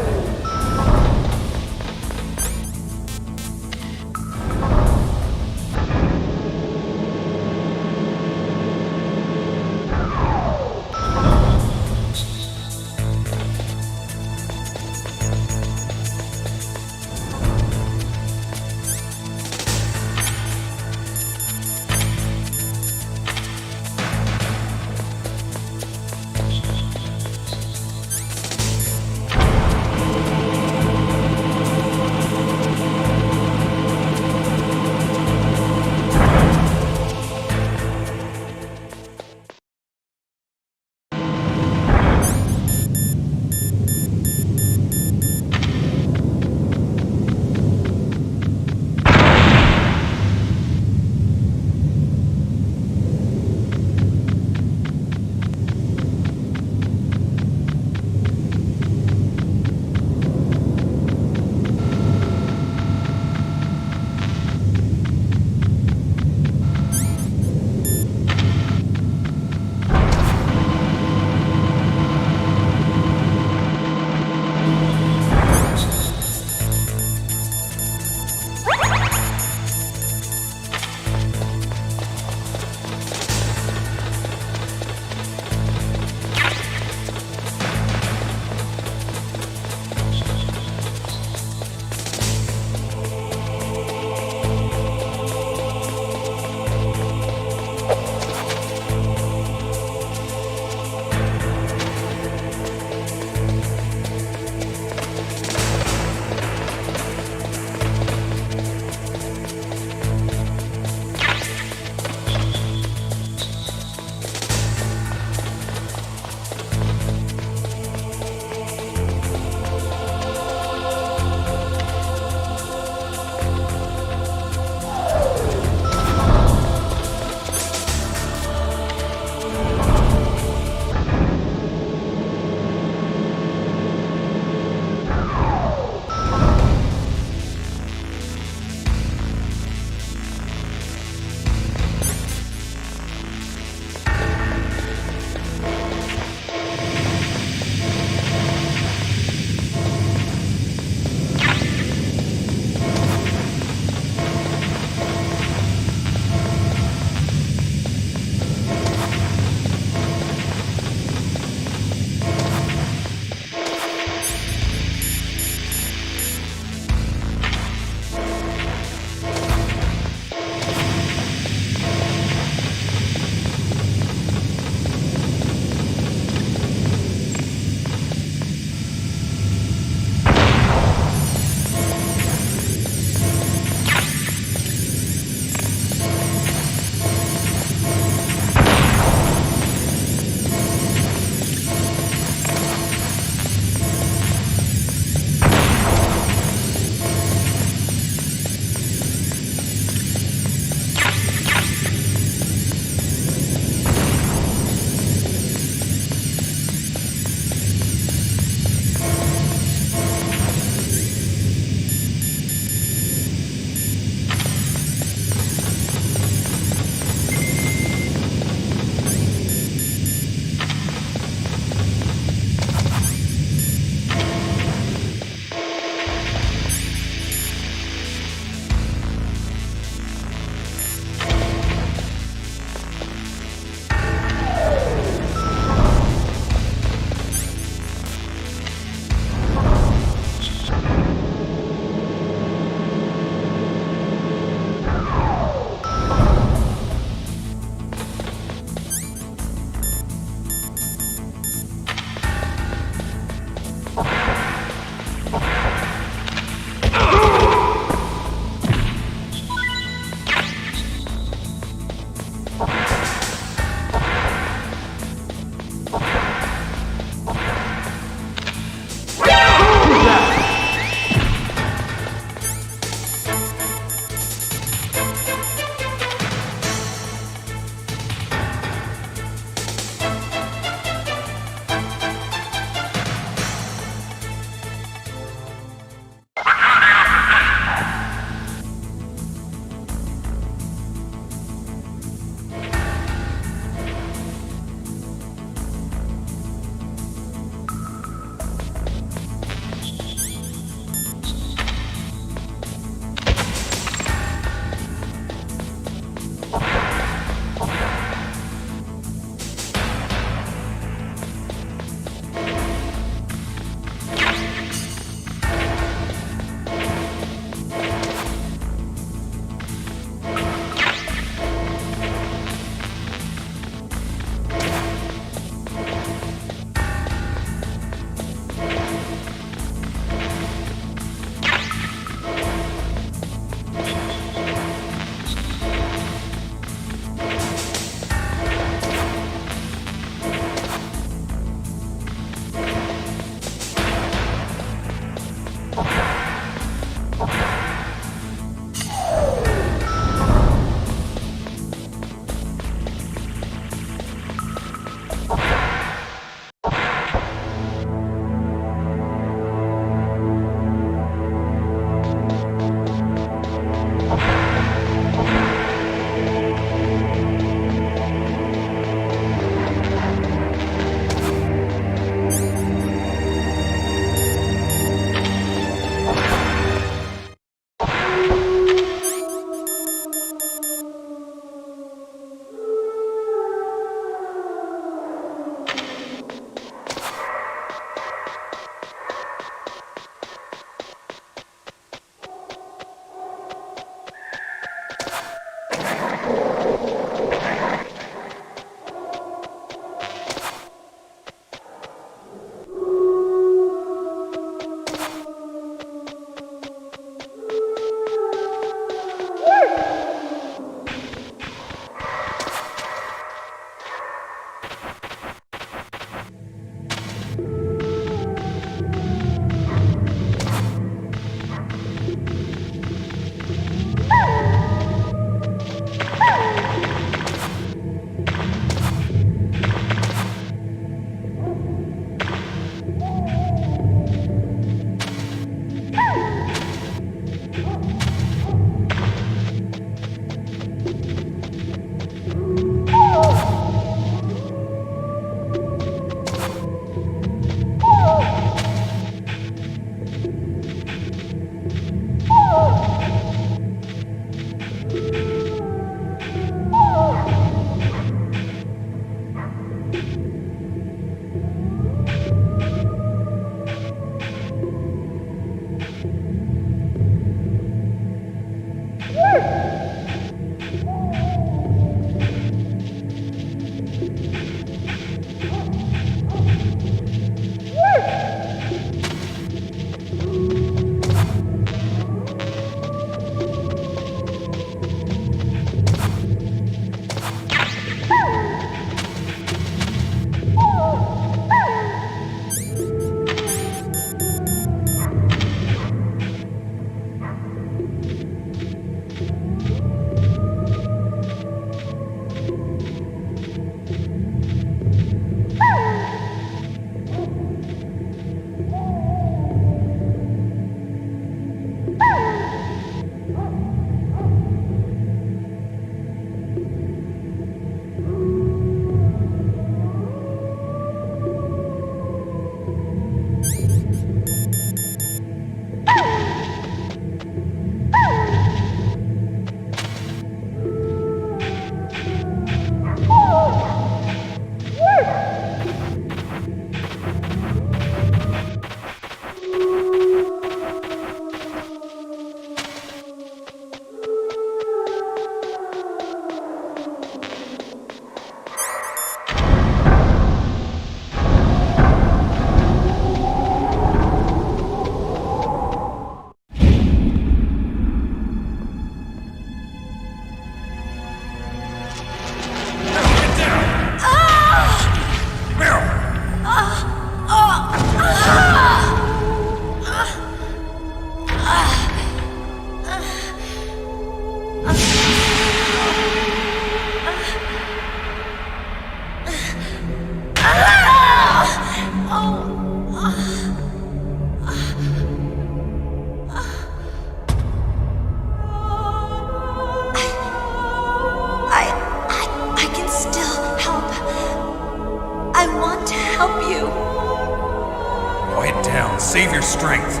Save your strength.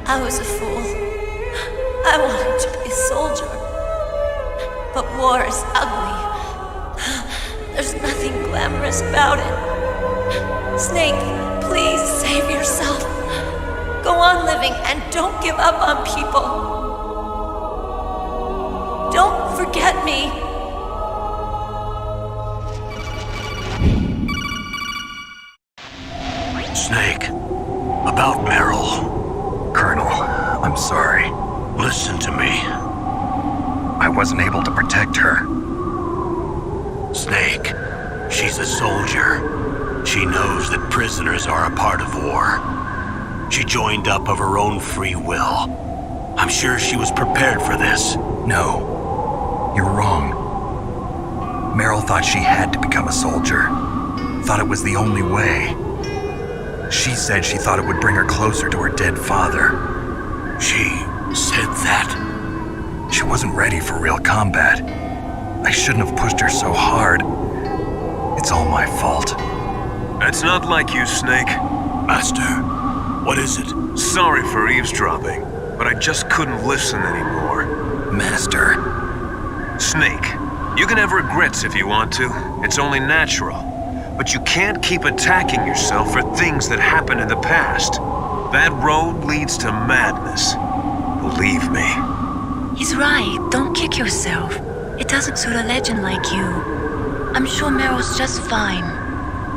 I was a fool. I wanted to be a soldier. But war is ugly. There's nothing glamorous about it. Snake, please save yourself. Go on living and don't give up on people. Don't forget me. Snake, about Meryl. Colonel, I'm sorry. Listen to me. I wasn't able to protect her. Snake, she's a soldier. She knows that prisoners are a part of war. She joined up of her own free will. I'm sure she was prepared for this. No, you're wrong. Meryl thought she had to become a soldier. Thought it was the only way. She said she thought it would bring her closer to her dead father. She said that? She wasn't ready for real combat. I shouldn't have pushed her so hard. It's all my fault. It's not like you, Snake. Master, what is it? Sorry for eavesdropping, but I just couldn't listen anymore. Master. Snake, you can have regrets if you want to. It's only natural. But you can't keep attacking yourself for things that happened in the past. That road leads to madness. Believe me. He's right. Don't kick yourself. It doesn't suit a legend like you. I'm sure Meryl's just fine.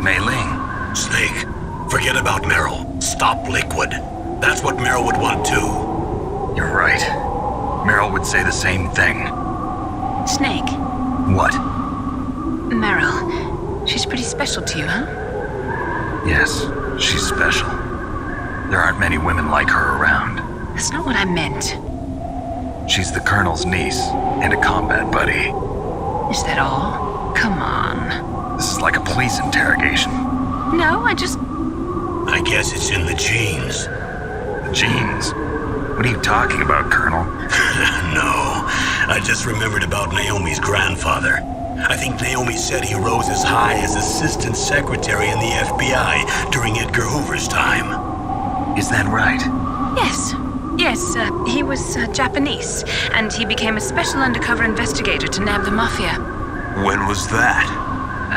Mei Ling. Snake, forget about Meryl. Stop Liquid. That's what Meryl would want too. You're right. Meryl would say the same thing. Snake. What? Meryl. She's pretty special to you, huh? Yes, she's special. There aren't many women like her around. That's not what I meant. She's the Colonel's niece and a combat buddy. Is that all? Come on. This is like a police interrogation. No, I guess it's in the genes. The genes? What are you talking about, Colonel? No, I just remembered about Naomi's grandfather. I think Naomi said he rose as high as assistant secretary in the FBI during Edgar Hoover's time. Is that right? Yes. Yes, he was Japanese, and he became a special undercover investigator to nab the mafia. When was that?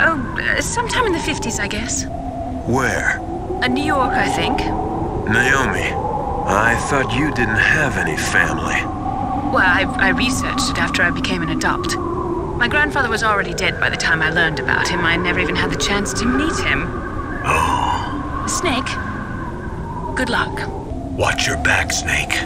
Oh, sometime in the 50s, I guess. Where? New York, I think. Naomi, I thought you didn't have any family. Well, I researched it after I became an adopt. My grandfather was already dead by the time I learned about him. I never even had the chance to meet him. Oh. Snake, good luck. Watch your back, Snake.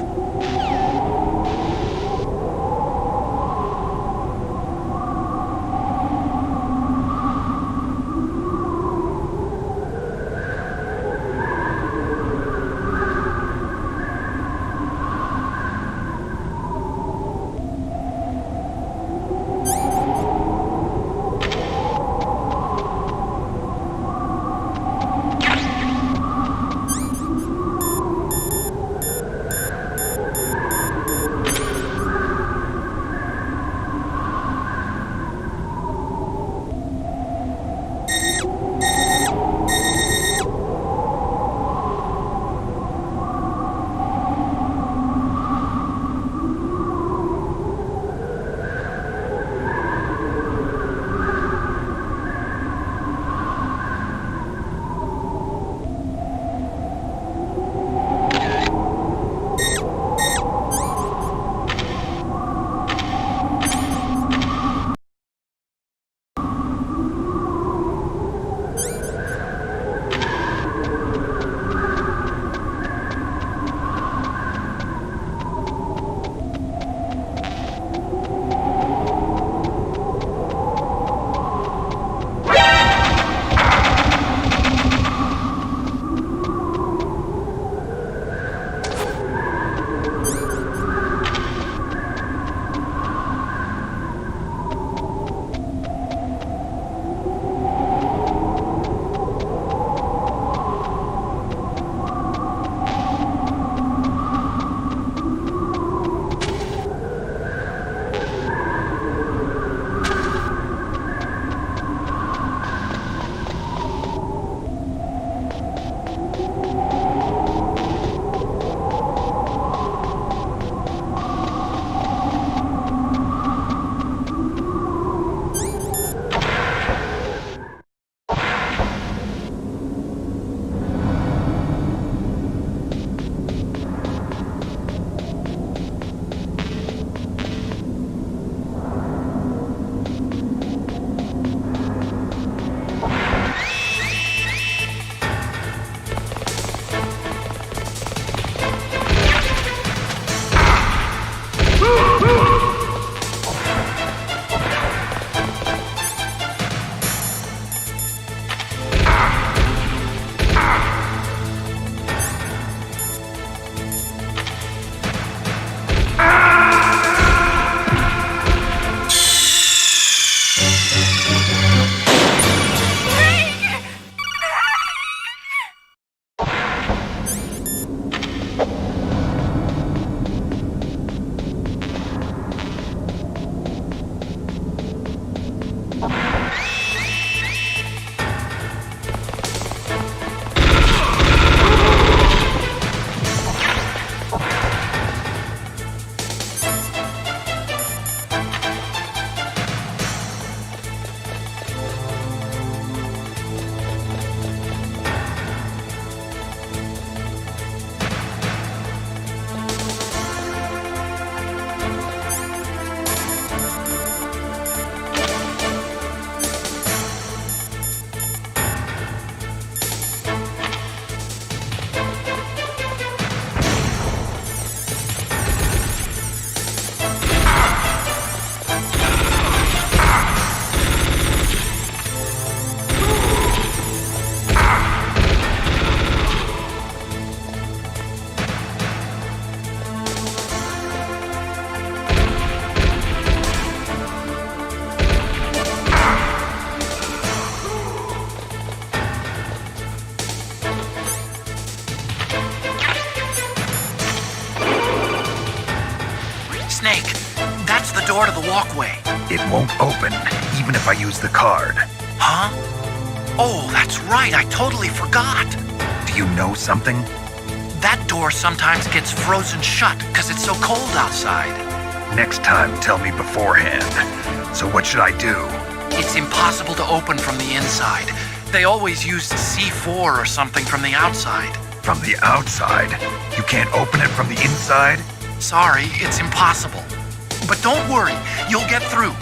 won't open, even if I use the card. Huh? Oh, that's right, I totally forgot. Do you know something? That door sometimes gets frozen shut because it's so cold outside. Next time, tell me beforehand. So what should I do? It's impossible to open from the inside. They always used C4 or something from the outside. From the outside? You can't open it from the inside? Sorry, it's impossible. But don't worry, you'll get through.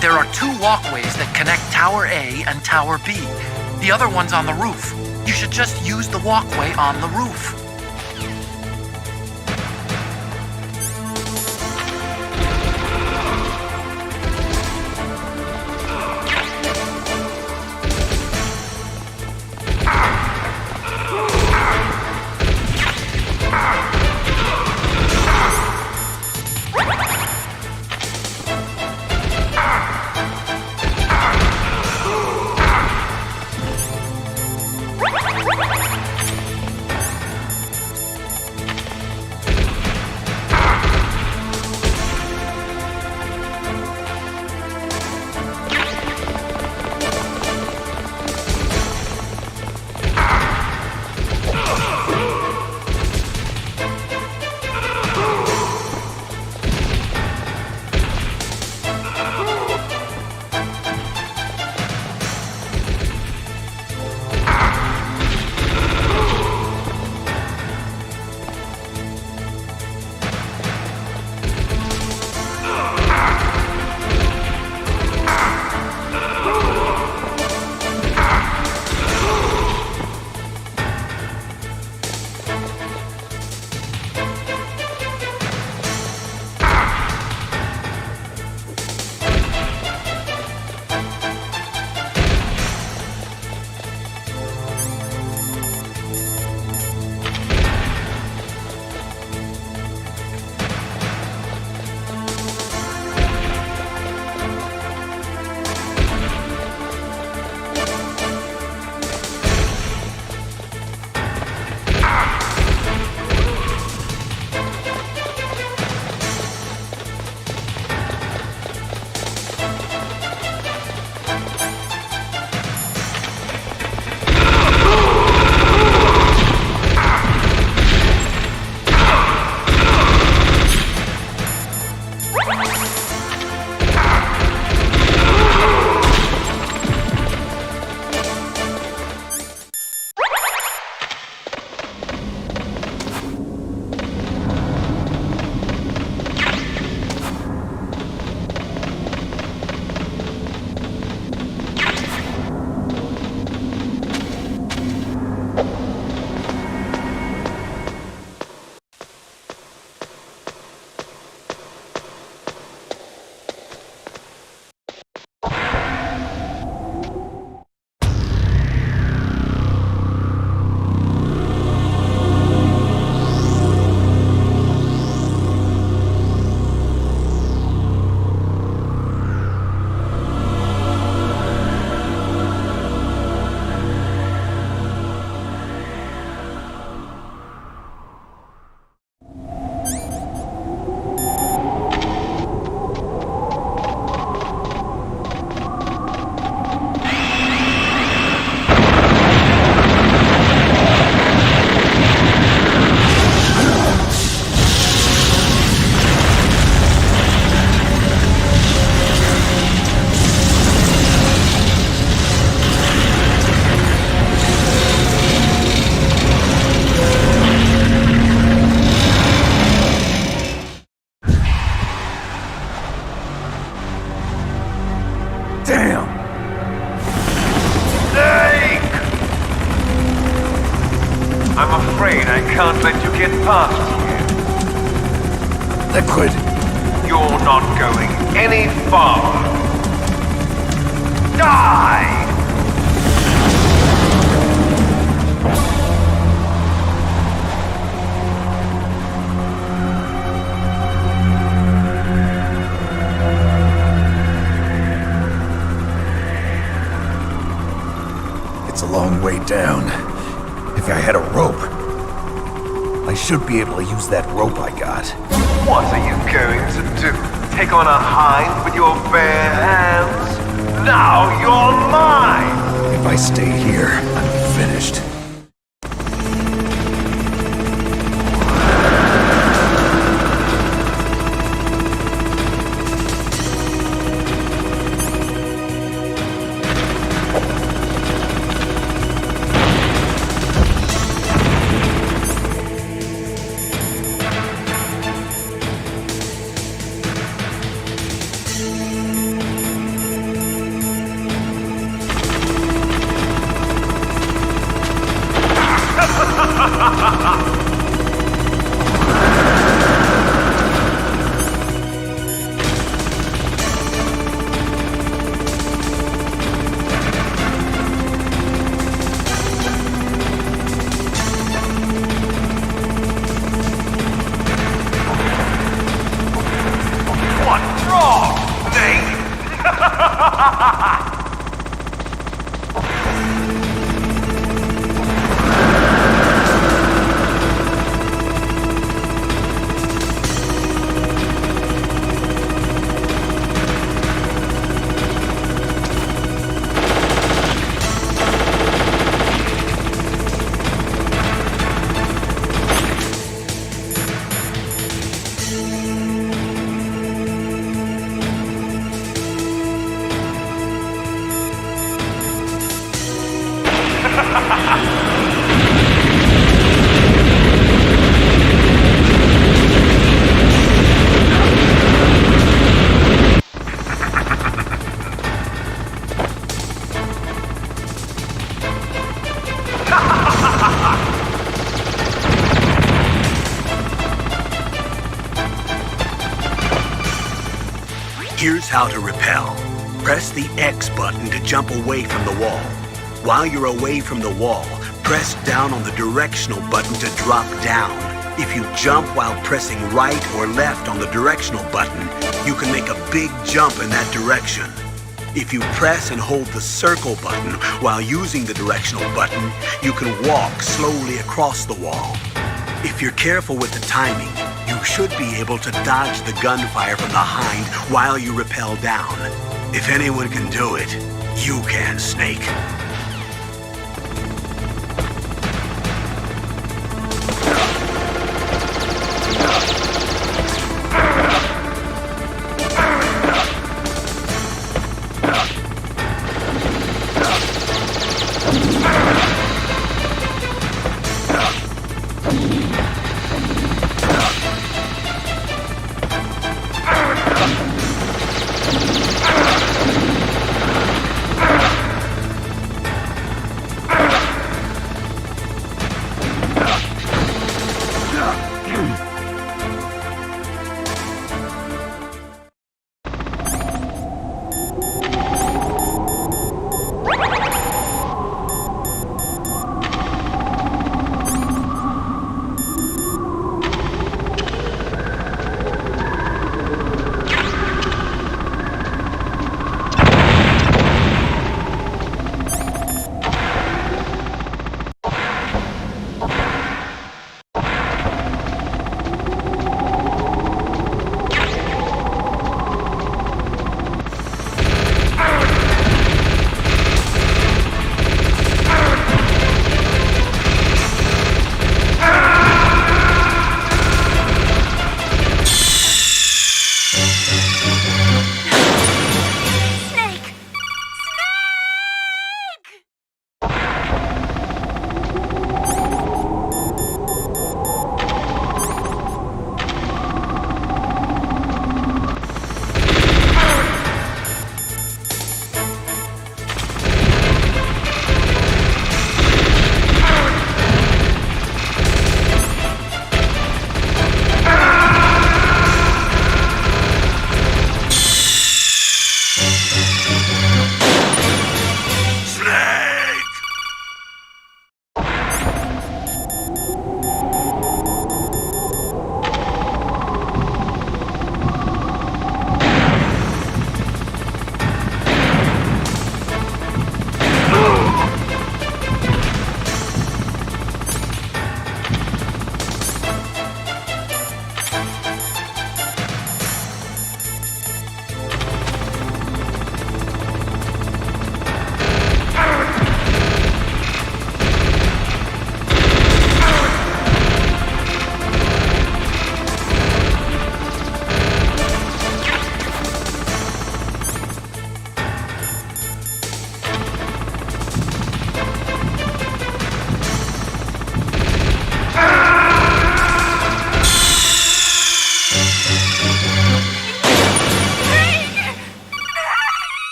There are 2 walkways that connect Tower A and Tower B. The other one's on the roof. You should just use the walkway on the roof. I can't let you get past here. Liquid. You're not going any farther. Die! It's a long way down. If I had a rope, I should be able to use that rope I got. What are you going to do? take on a hind with your bare hands? Now you're mine! If I stay here, I'm finished. Here's how to repel. Press the X button to jump away from the wall. While you're away from the wall, press down on the directional button to drop down. If you jump while pressing right or left on the directional button, you can make a big jump in that direction. If you press and hold the circle button while using the directional button, you can walk slowly across the wall. If you're careful with the timing, you should be able to dodge the gunfire from behind while you rappel down. If anyone can do it, you can, Snake.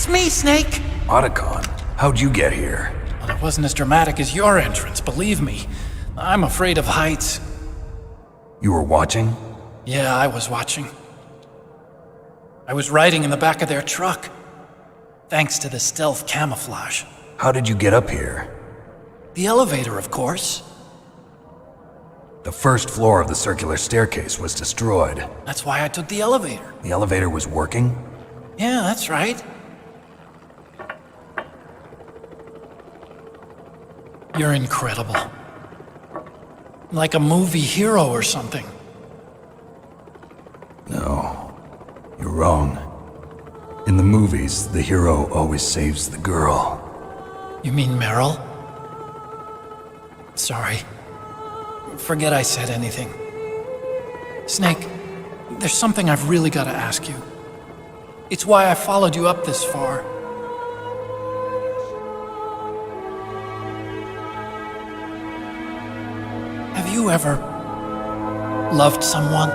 It's me, Snake! Otacon, how'd you get here? Well, it wasn't as dramatic as your entrance, believe me. I'm afraid of heights. You were watching? Yeah, I was watching. I was riding in the back of their truck. Thanks to the stealth camouflage. How did you get up here? The elevator, of course. The first floor of the circular staircase was destroyed. That's why I took the elevator. The elevator was working? Yeah, that's right. You're incredible. Like a movie hero or something. No, you're wrong. In the movies, the hero always saves the girl. You mean Meryl? Sorry. Forget I said anything. Snake, there's something I've really got to ask you. It's why I followed you up this far. Have you ever loved someone?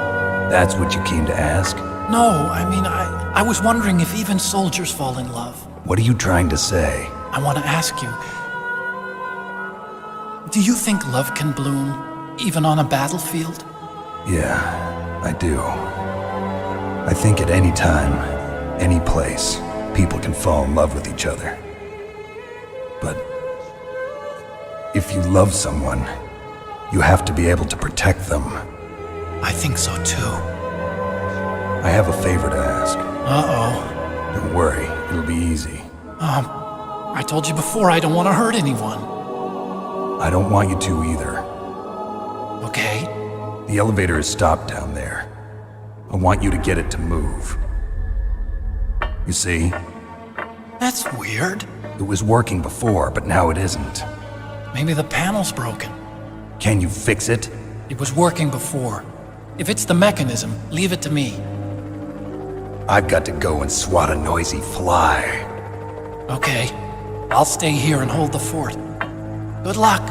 That's what you came to ask? No, I mean, I was wondering if even soldiers fall in love. What are you trying to say? I want to ask you, do you think love can bloom even on a battlefield? Yeah, I do. I think at any time, any place, people can fall in love with each other. But if you love someone, you have to be able to protect them. I think so too. I have a favor to ask. Uh-oh. Don't worry, it'll be easy. I told you before I don't want to hurt anyone. I don't want you to either. Okay. The elevator is stopped down there. I want you to get it to move. You see? That's weird. It was working before, but now it isn't. Maybe the panel's broken. Can you fix it? It was working before. If it's the mechanism, leave it to me. I've got to go and swat a noisy fly. Okay. I'll stay here and hold the fort. Good luck.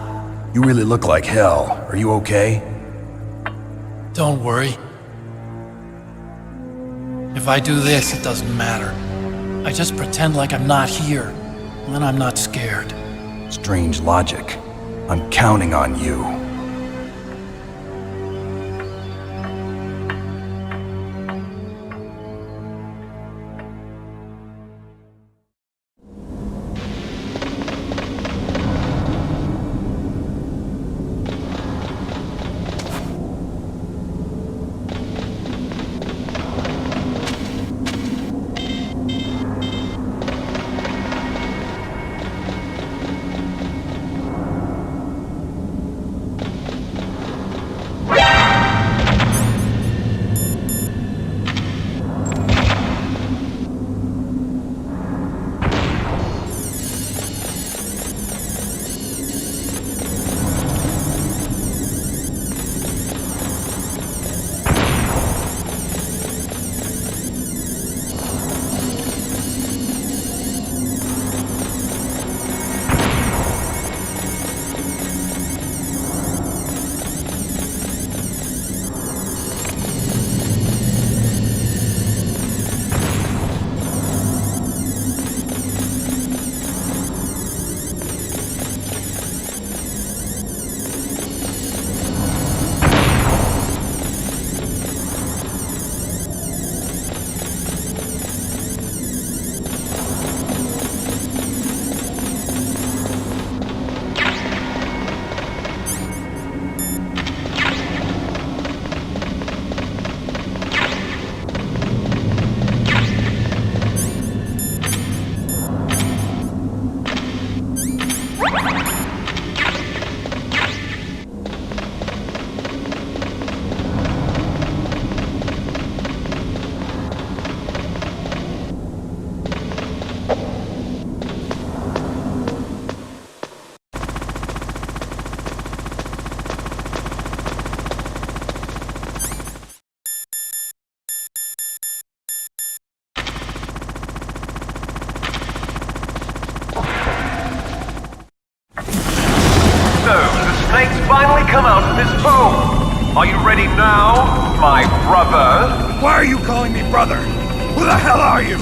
You really look like hell. Are you okay? Don't worry. If I do this, it doesn't matter. I just pretend like I'm not here, and then I'm not scared. Strange logic. I'm counting on you. finally come out of this foam. Are you ready now, my brother? Why are you calling me brother? Who the hell are you?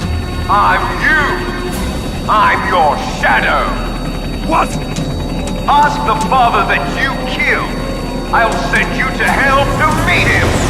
I'm you. I'm your shadow. What? Ask the father that you killed. I'll send you to hell to meet him.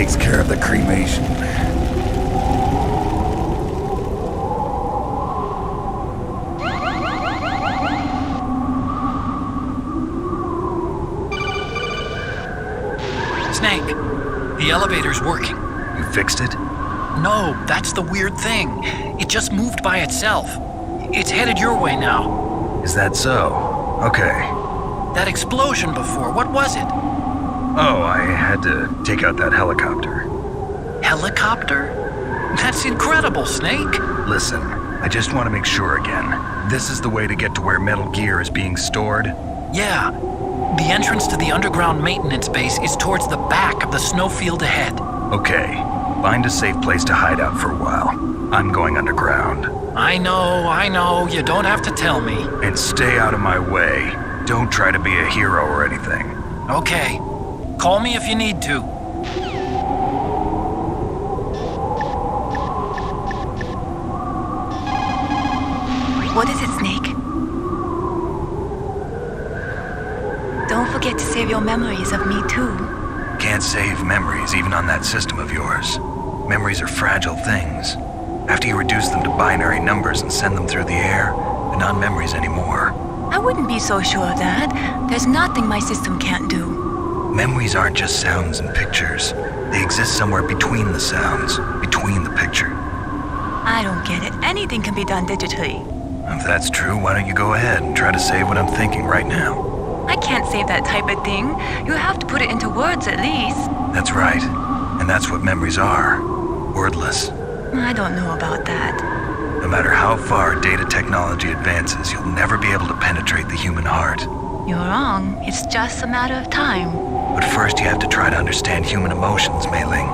takes care of the cremation. Snake, the elevator's working. You fixed it? No, that's the weird thing. It just moved by itself. It's headed your way now. Is that so? Okay. That explosion before, what was it? Oh, I had to take out that helicopter. Helicopter? That's incredible, Snake. Listen, I just want to make sure again. This is the way to get to where Metal Gear is being stored? Yeah. The entrance to the underground maintenance base is towards the back of the snowfield ahead. Okay. Find a safe place to hide out for a while. I'm going underground. I know. You don't have to tell me. And stay out of my way. Don't try to be a hero or anything. Okay. Call me if you need to. What is it, Snake? Don't forget to save your memories of me, too. Can't save memories even on that system of yours. Memories are fragile things. After you reduce them to binary numbers and send them through the air, they're not memories anymore. I wouldn't be so sure of that. There's nothing my system can't do. Memories aren't just sounds and pictures. They exist somewhere between the sounds, between the picture. I don't get it. Anything can be done digitally. If that's true, why don't you go ahead and try to say what I'm thinking right now? I can't save that type of thing. You have to put it into words at least. That's right. And that's what memories are. Wordless. I don't know about that. No matter how far data technology advances, you'll never be able to penetrate the human heart. You're wrong. It's just a matter of time. But first you have to try to understand human emotions, Mei Ling.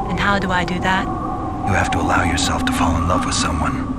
And how do I do that? You have to allow yourself to fall in love with someone.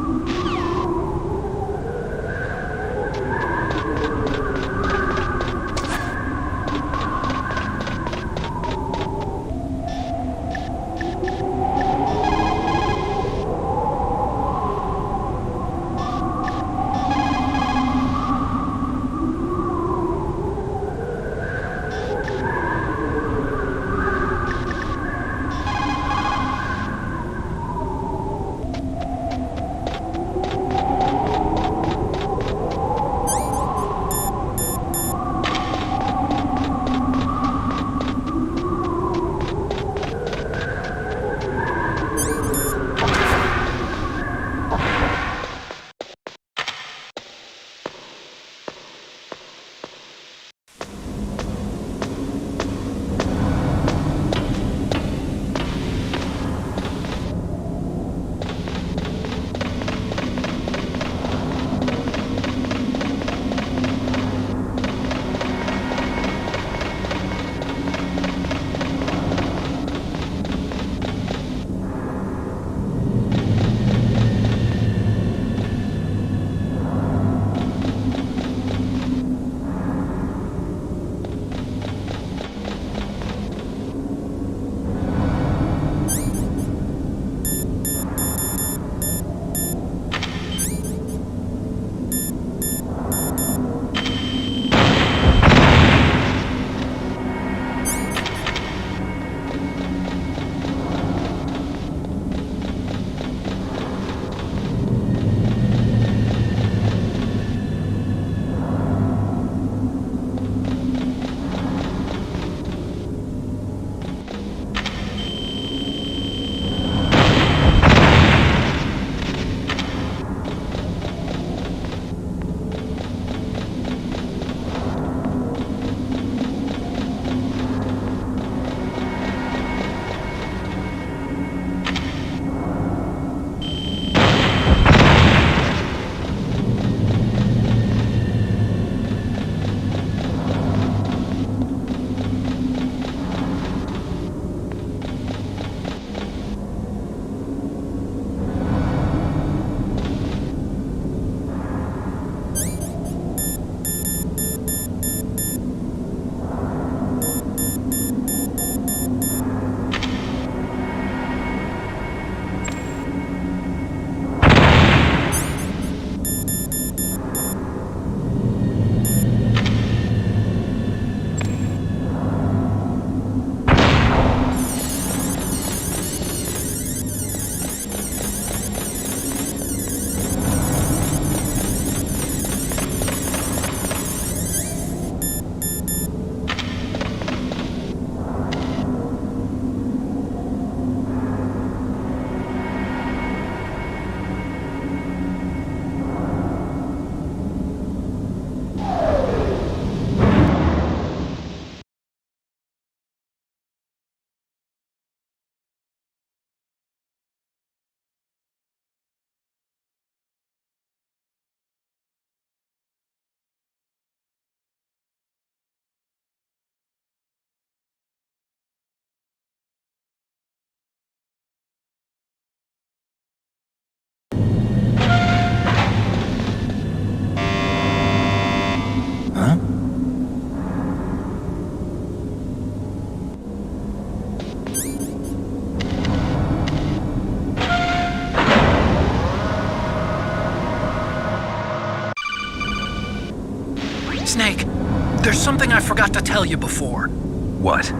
There's something I forgot to tell you before. What?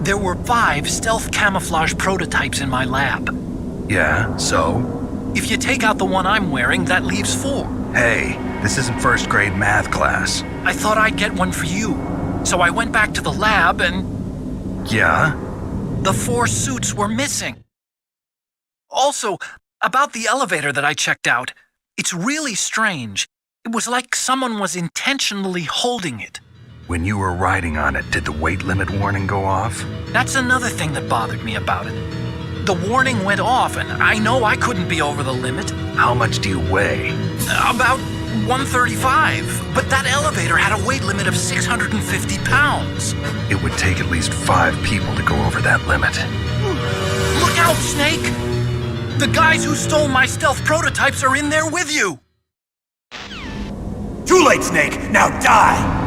There were 5 stealth camouflage prototypes in my lab. Yeah, so? If you take out the one I'm wearing, that leaves 4. Hey, this isn't first grade math class. I thought I'd get one for you. So I went back to the lab and... Yeah? The 4 suits were missing. Also, about the elevator that I checked out, it's really strange. It was like someone was intentionally holding it. When you were riding on it, did the weight limit warning go off? That's another thing that bothered me about it. The warning went off, and I know I couldn't be over the limit. How much do you weigh? About 135, but that elevator had a weight limit of 650 pounds. It would take at least 5 people to go over that limit. Look out, Snake! The guys who stole my stealth prototypes are in there with you! Too late, Snake! Now die!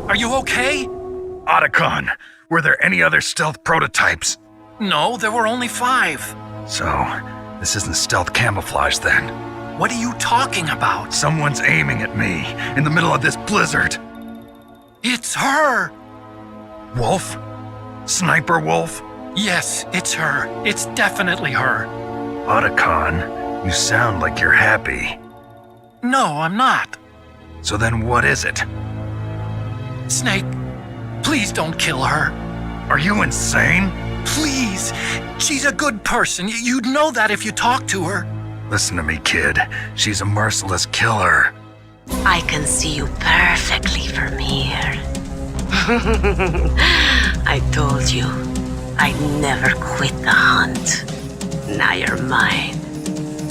Are you okay? Otacon, were there any other stealth prototypes? No, there were only 5. So, this isn't stealth camouflage then? What are you talking about? Someone's aiming at me in the middle of this blizzard. It's her! Wolf? Sniper Wolf? Yes, it's her. It's definitely her. Otacon, you sound like you're happy. No, I'm not. So then what is it? Snake, please don't kill her. Are you insane? Please. She's a good person. You'd know that if you talked to her. Listen to me, kid. She's a merciless killer. I can see you perfectly from here. I told you, I'd never quit the hunt. Now you're mine.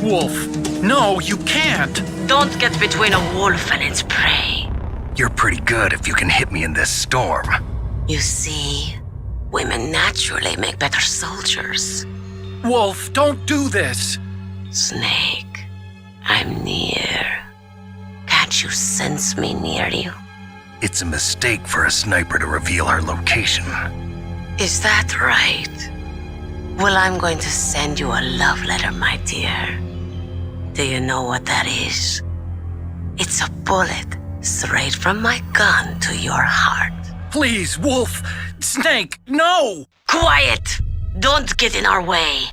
Wolf, no, you can't. Don't get between a wolf and its prey. You're pretty good if you can hit me in this storm. You see, women naturally make better soldiers. Wolf, don't do this. Snake, I'm near. Can't you sense me near you? It's a mistake for a sniper to reveal her location. Is that right? Well, I'm going to send you a love letter, my dear. Do you know what that is? It's a bullet straight from my gun to your heart. Please, Wolf! Snake, no! Quiet! Don't get in our way.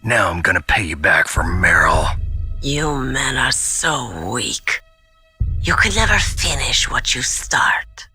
Now I'm gonna pay you back for Meryl. You men are so weak. You can never finish what you start.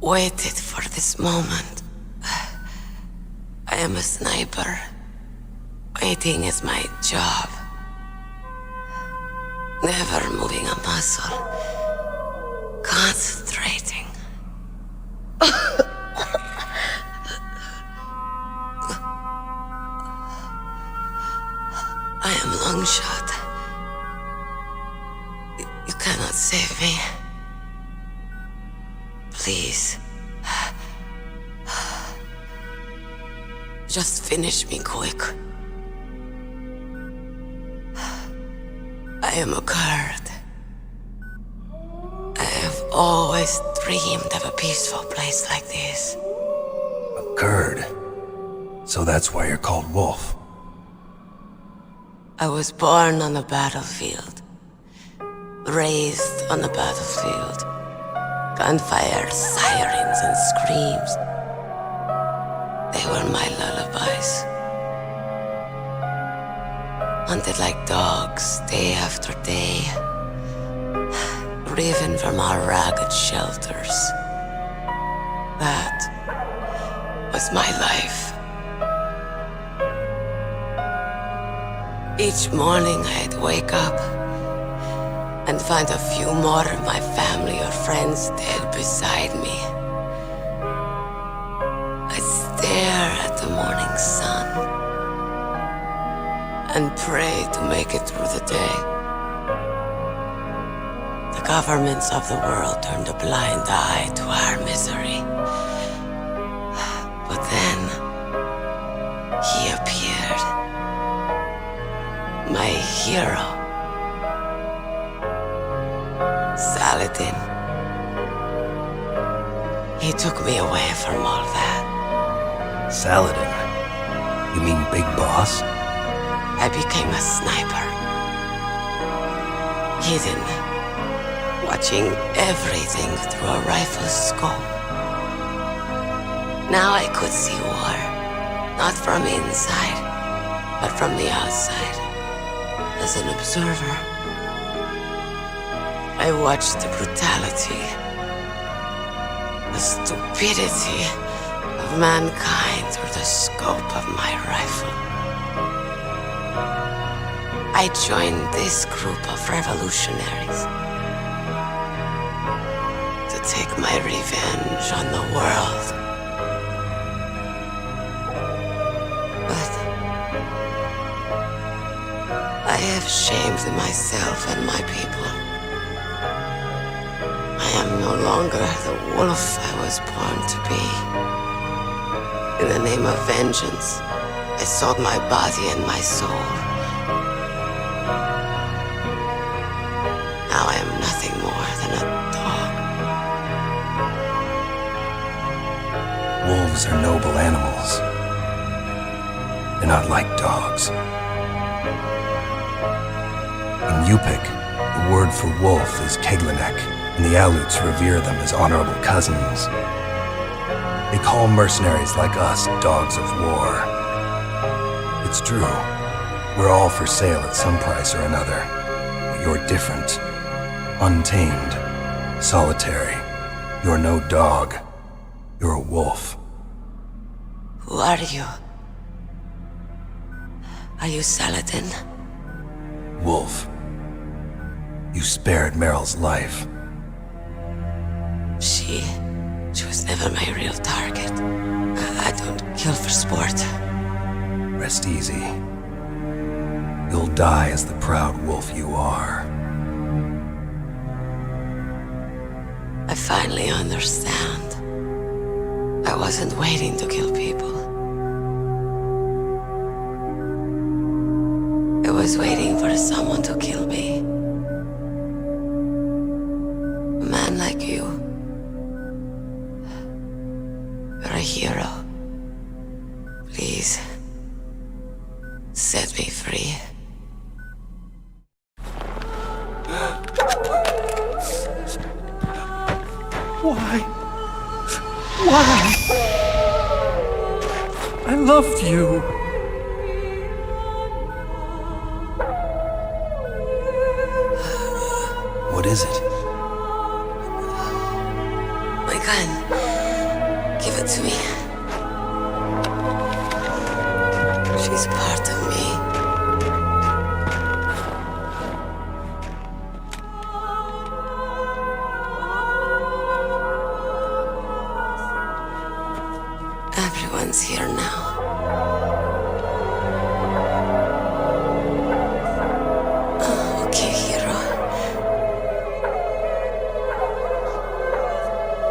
Waited for this moment. I am a sniper. Waiting is my job. Never moving a muscle. Concentrating. I am long shot. You cannot save me. Please. Just finish me quick. I am a Kurd. I have always dreamed of a peaceful place like this. A Kurd? So that's why you're called Wolf. I was born on the battlefield. Raised on the battlefield. Gunfire, sirens, and screams. They were my lullabies. hunted like dogs day after day, driven from our ragged shelters. That was my life. Each morning I'd wake up and find a few more of my family or friends dead beside me. I'd stare at the morning sun and pray to make it through the day. The governments of the world turned a blind eye to our misery. But then, he appeared. My hero. Saladin. He took me away from all that. Saladin? You mean Big Boss? I became a sniper. Hidden, watching everything through a rifle's scope. Now I could see war, not from inside, but from the outside, as an observer. I watched the brutality, the stupidity of mankind through the scope of my rifle. I joined this group of revolutionaries to take my revenge on the world. But I have shamed myself and my people. I am no longer the wolf I was born to be. In the name of vengeance, I sold my body and my soul. Now I am nothing more than a dog. Wolves are noble animals. They're not like dogs. In Yupik, the word for wolf is Keglanek, and the Aleuts revere them as honorable cousins. They call mercenaries like us dogs of war. It's true, we're all for sale at some price or another, but you're different. Untamed, solitary. You're no dog. You're a wolf. Who are you? Are you Saladin? Wolf. You spared Meryl's life. She was never my real target. I don't kill for sport. Rest easy. You'll die as the proud wolf you are. I finally understand. I wasn't waiting to kill people. I was waiting for someone to kill me. A man like you. You're a hero. Please, set me free. Why? Why? I loved you. What is it? My gun. Give it to me. She's part of me. Everyone's here now. Okay, hero.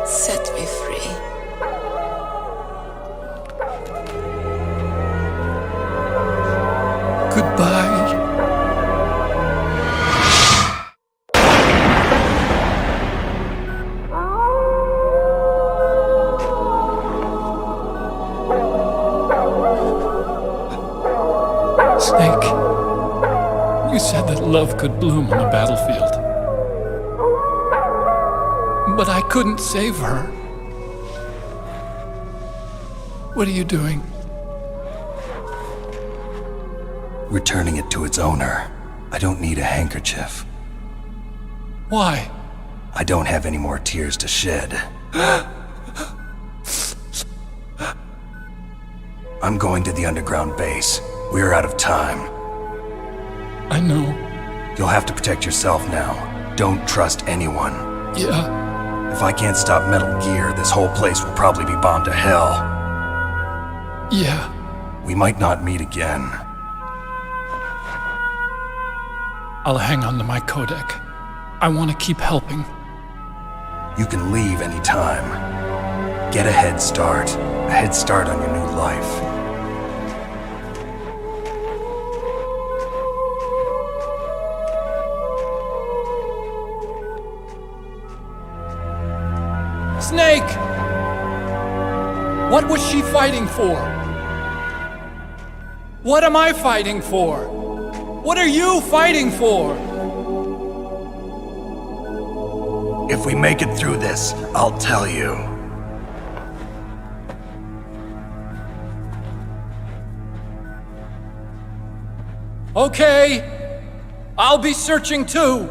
Set me free. Goodbye. Snake, you said that love could bloom on the battlefield. But I couldn't save her. What are you doing? Returning it to its owner. I don't need a handkerchief. Why? I don't have any more tears to shed. I'm going to the underground base. We're out of time. I know. You'll have to protect yourself now. Don't trust anyone. Yeah. If I can't stop Metal Gear, this whole place will probably be bombed to hell. Yeah. We might not meet again. I'll hang on to my codec. I want to keep helping. You can leave anytime. Get a head start. A head start on your new life. Snake! What was she fighting for? What am I fighting for? What are you fighting for? If we make it through this, I'll tell you. Okay. I'll be searching too.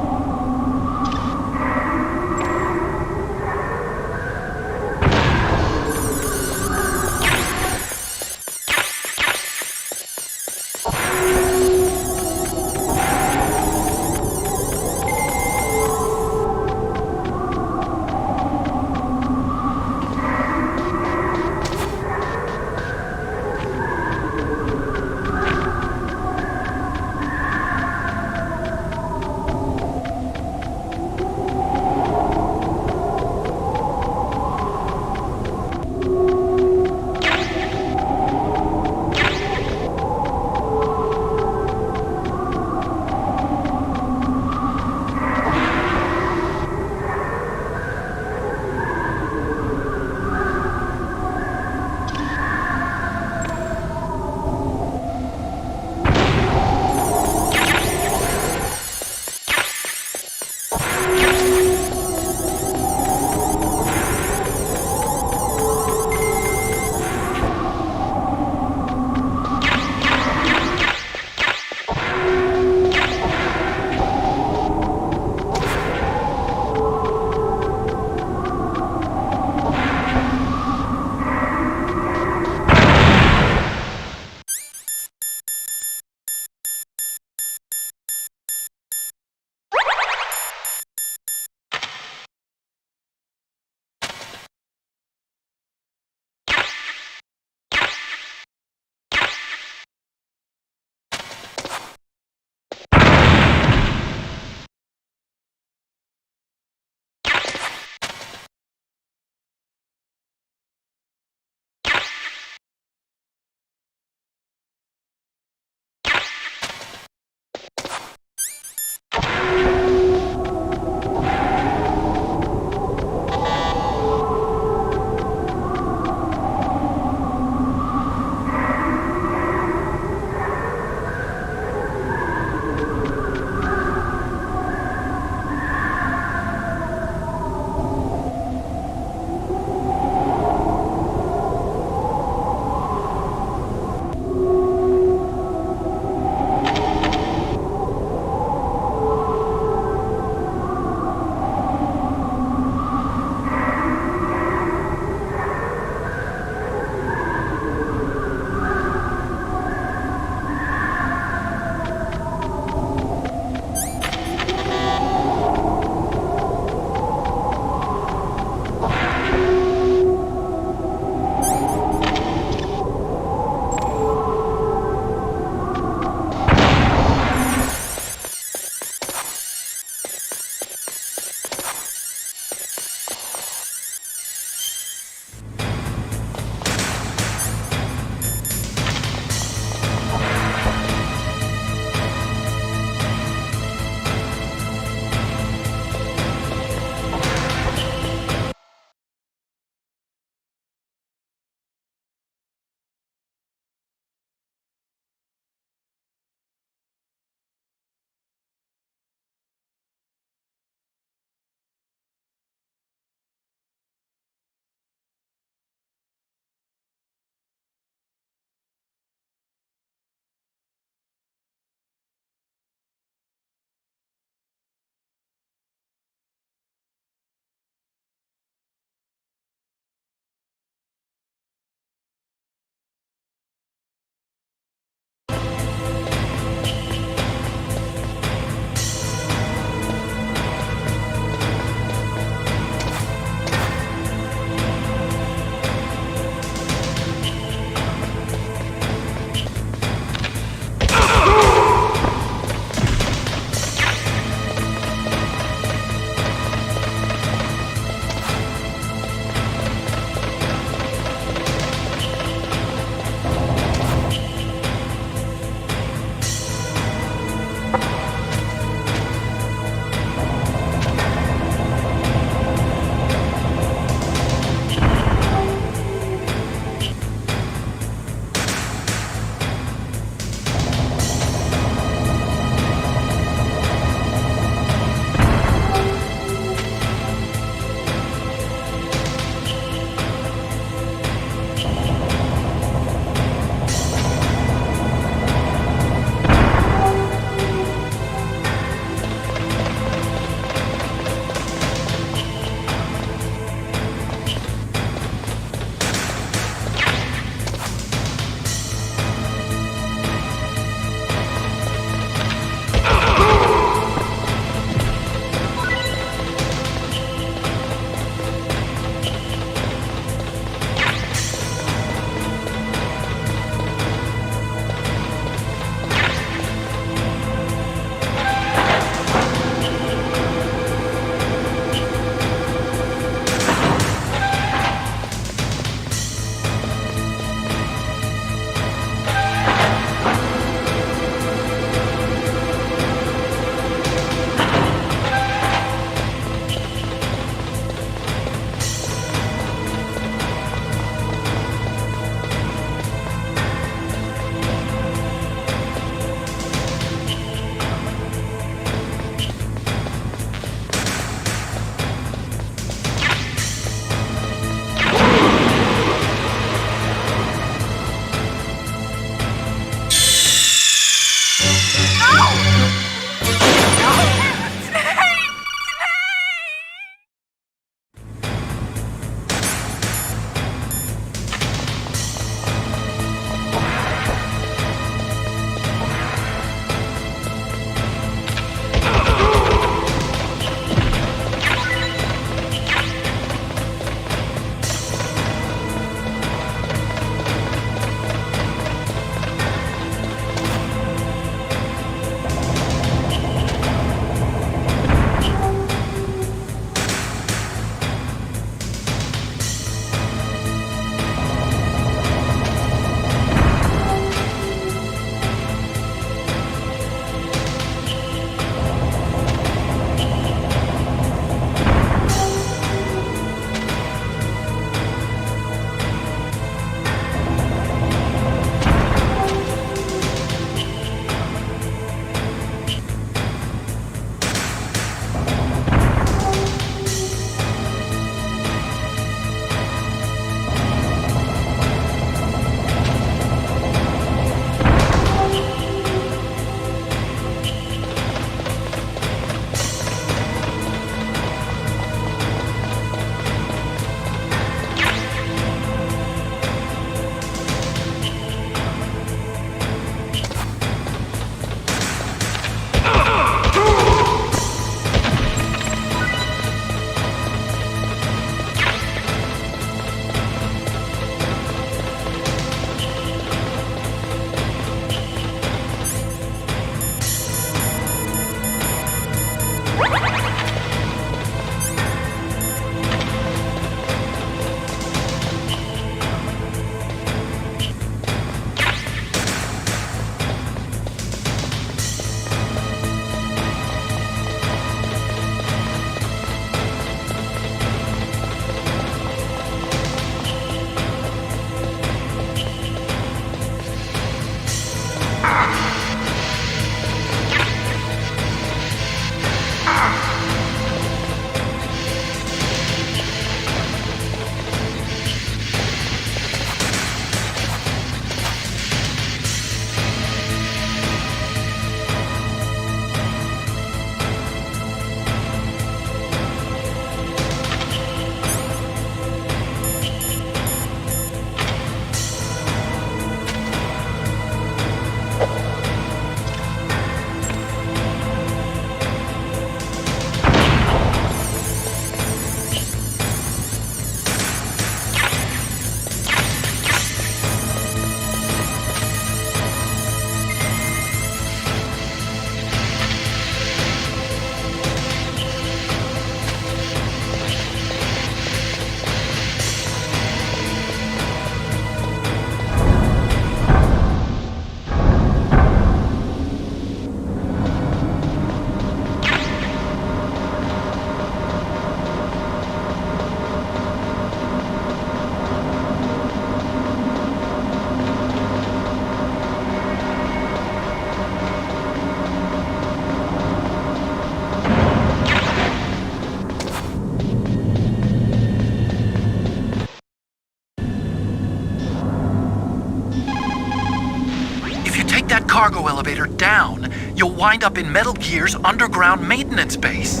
cargo elevator down, you'll wind up in Metal Gear's underground maintenance base.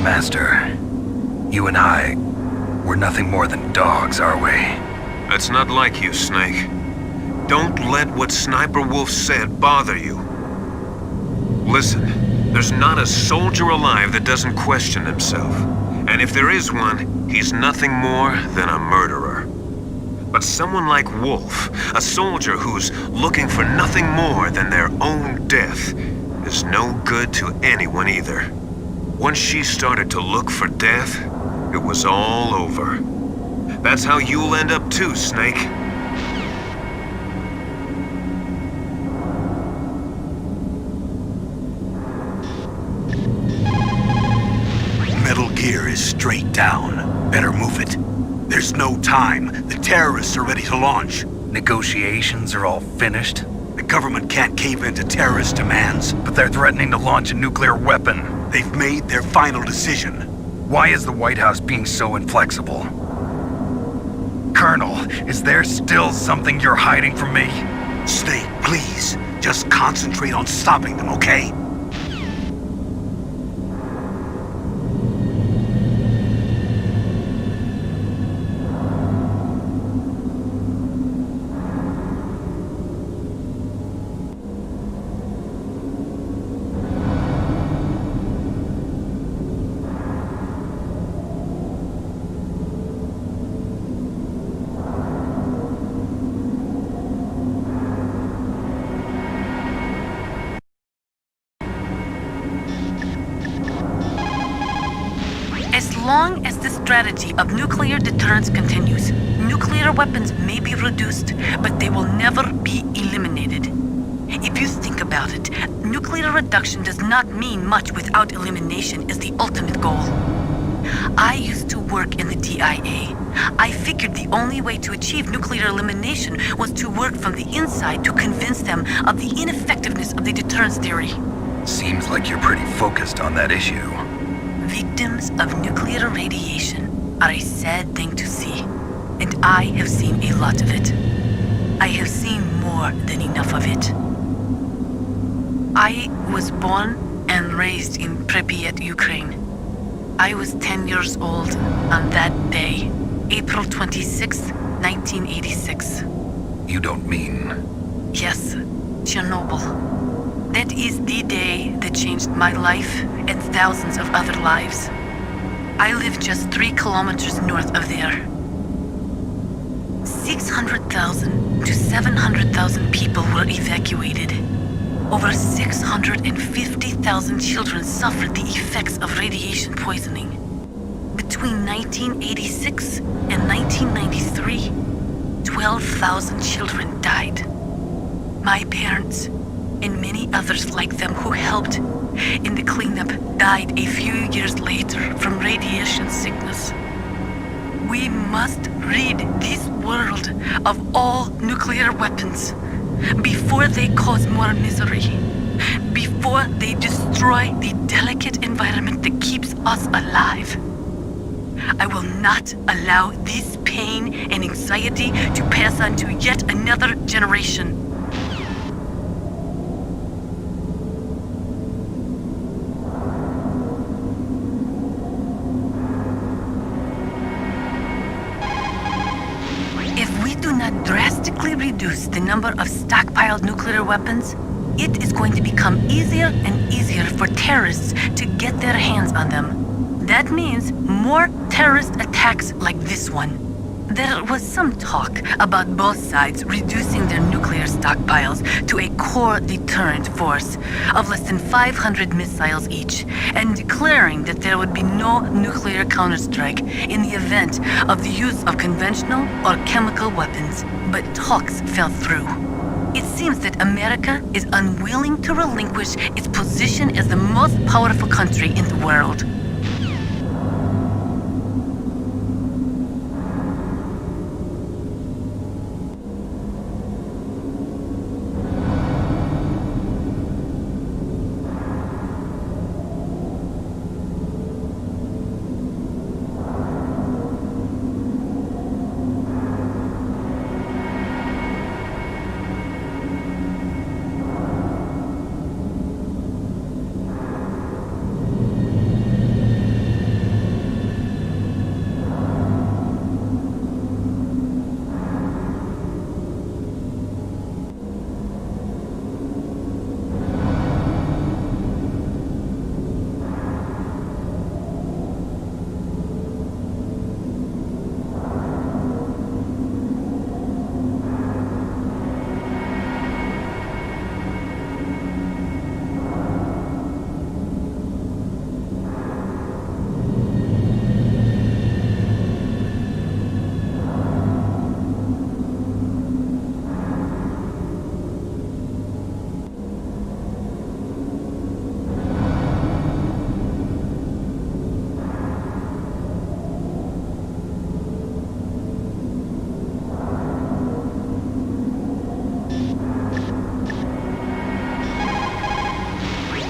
Master, you and I, we're nothing more than dogs, are we? That's not like you, Snake. Don't let what Sniper Wolf said bother you. Listen, there's not a soldier alive that doesn't question himself. And if there is one, he's nothing more than a murderer. But someone like Wolf, a soldier who's looking for nothing more than their own death, is no good to anyone either. Once she started to look for death, it was all over. That's how you'll end up too, Snake. Metal Gear is straight down. Better move it. There's no time. The terrorists are ready to launch. Negotiations are all finished, The government can't cave into terrorist demands. but they're threatening to launch a nuclear weapon. They've made their final decision. Why is the White House being so inflexible? Colonel, is there still something you're hiding from me? Snake, please. Just concentrate on stopping them, okay? As long as the strategy of nuclear deterrence continues, nuclear weapons may be reduced, but they will never be eliminated. If you think about it, nuclear reduction does not mean much without elimination as the ultimate goal. I used to work in the DIA. I figured the only way to achieve nuclear elimination was to work from the inside to convince them of the ineffectiveness of the deterrence theory. Seems like you're pretty focused on that issue. Victims of nuclear radiation are a sad thing to see, and I have seen a lot of it. I have seen more than enough of it. I was born and raised in Pripyat, Ukraine. I was 10 years old on that day, April 26, 1986. You don't mean... Yes, Chernobyl. That is the day that changed my life and thousands of other lives. I live just 3 kilometers north of there. 600,000 to 700,000 people were evacuated. Over 650,000 children suffered the effects of radiation poisoning. Between 1986 and 1993, 12,000 children died. My parents and many others like them who helped in the cleanup died a few years later from radiation sickness. We must rid this world of all nuclear weapons before they cause more misery, before they destroy the delicate environment that keeps us alive. I will not allow this pain and anxiety to pass on to yet another generation. Drastically reduce the number of stockpiled nuclear weapons, it is going to become easier and easier for terrorists to get their hands on them. That means more terrorist attacks like this one. There was some talk about both sides reducing their nuclear stockpiles to a core deterrent force of less than 500 missiles each, and declaring that there would be no nuclear counterstrike in the event of the use of conventional or chemical weapons. But talks fell through. It seems that America is unwilling to relinquish its position as the most powerful country in the world.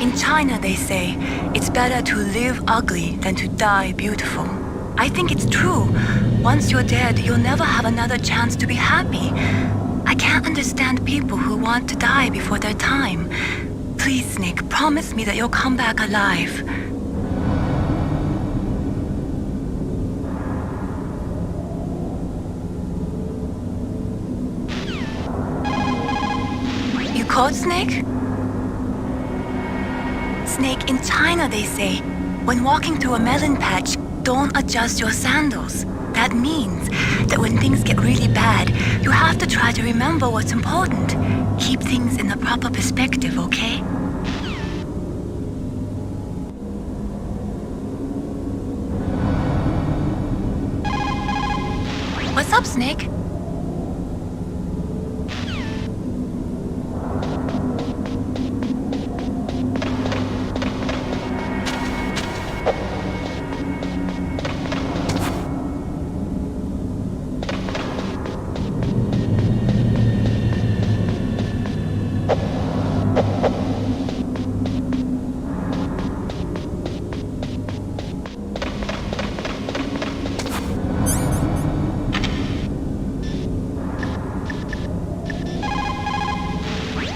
In China, they say, it's better to live ugly than to die beautiful. I think it's true. Once you're dead, you'll never have another chance to be happy. I can't understand people who want to die before their time. Please, Snake, promise me that you'll come back alive. You caught Snake? Snake, in China they say, when walking through a melon patch, don't adjust your sandals. That means that when things get really bad, you have to try to remember what's important. Keep things in the proper perspective, okay? What's up, Snake?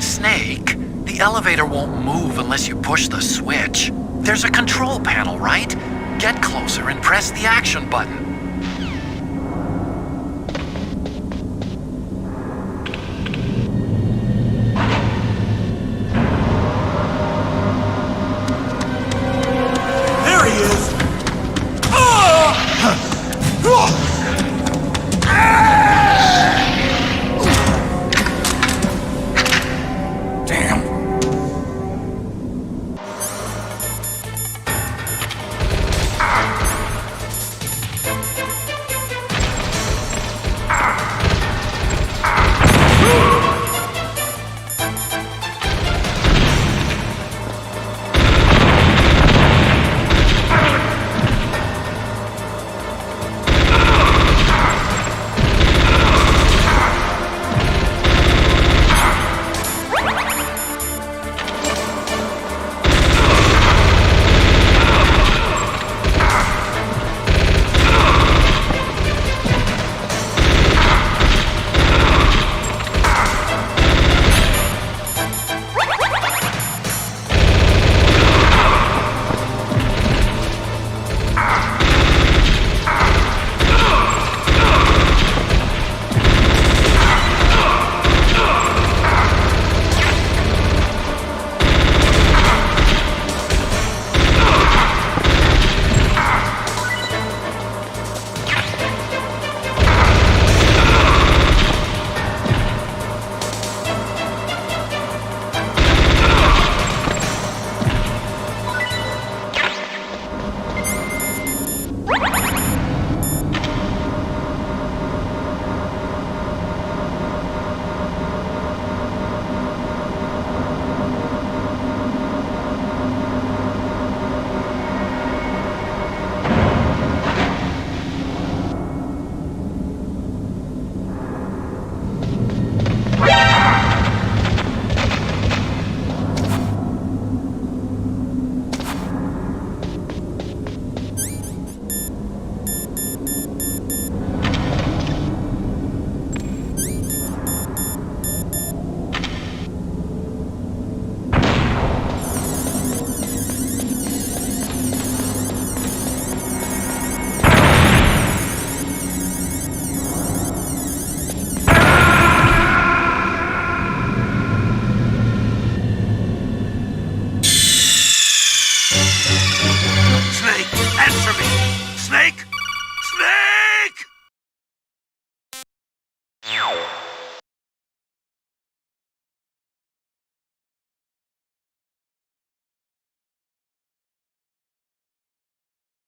Snake, the elevator won't move unless you push the switch. There's a control panel, right? Get closer and press the action button.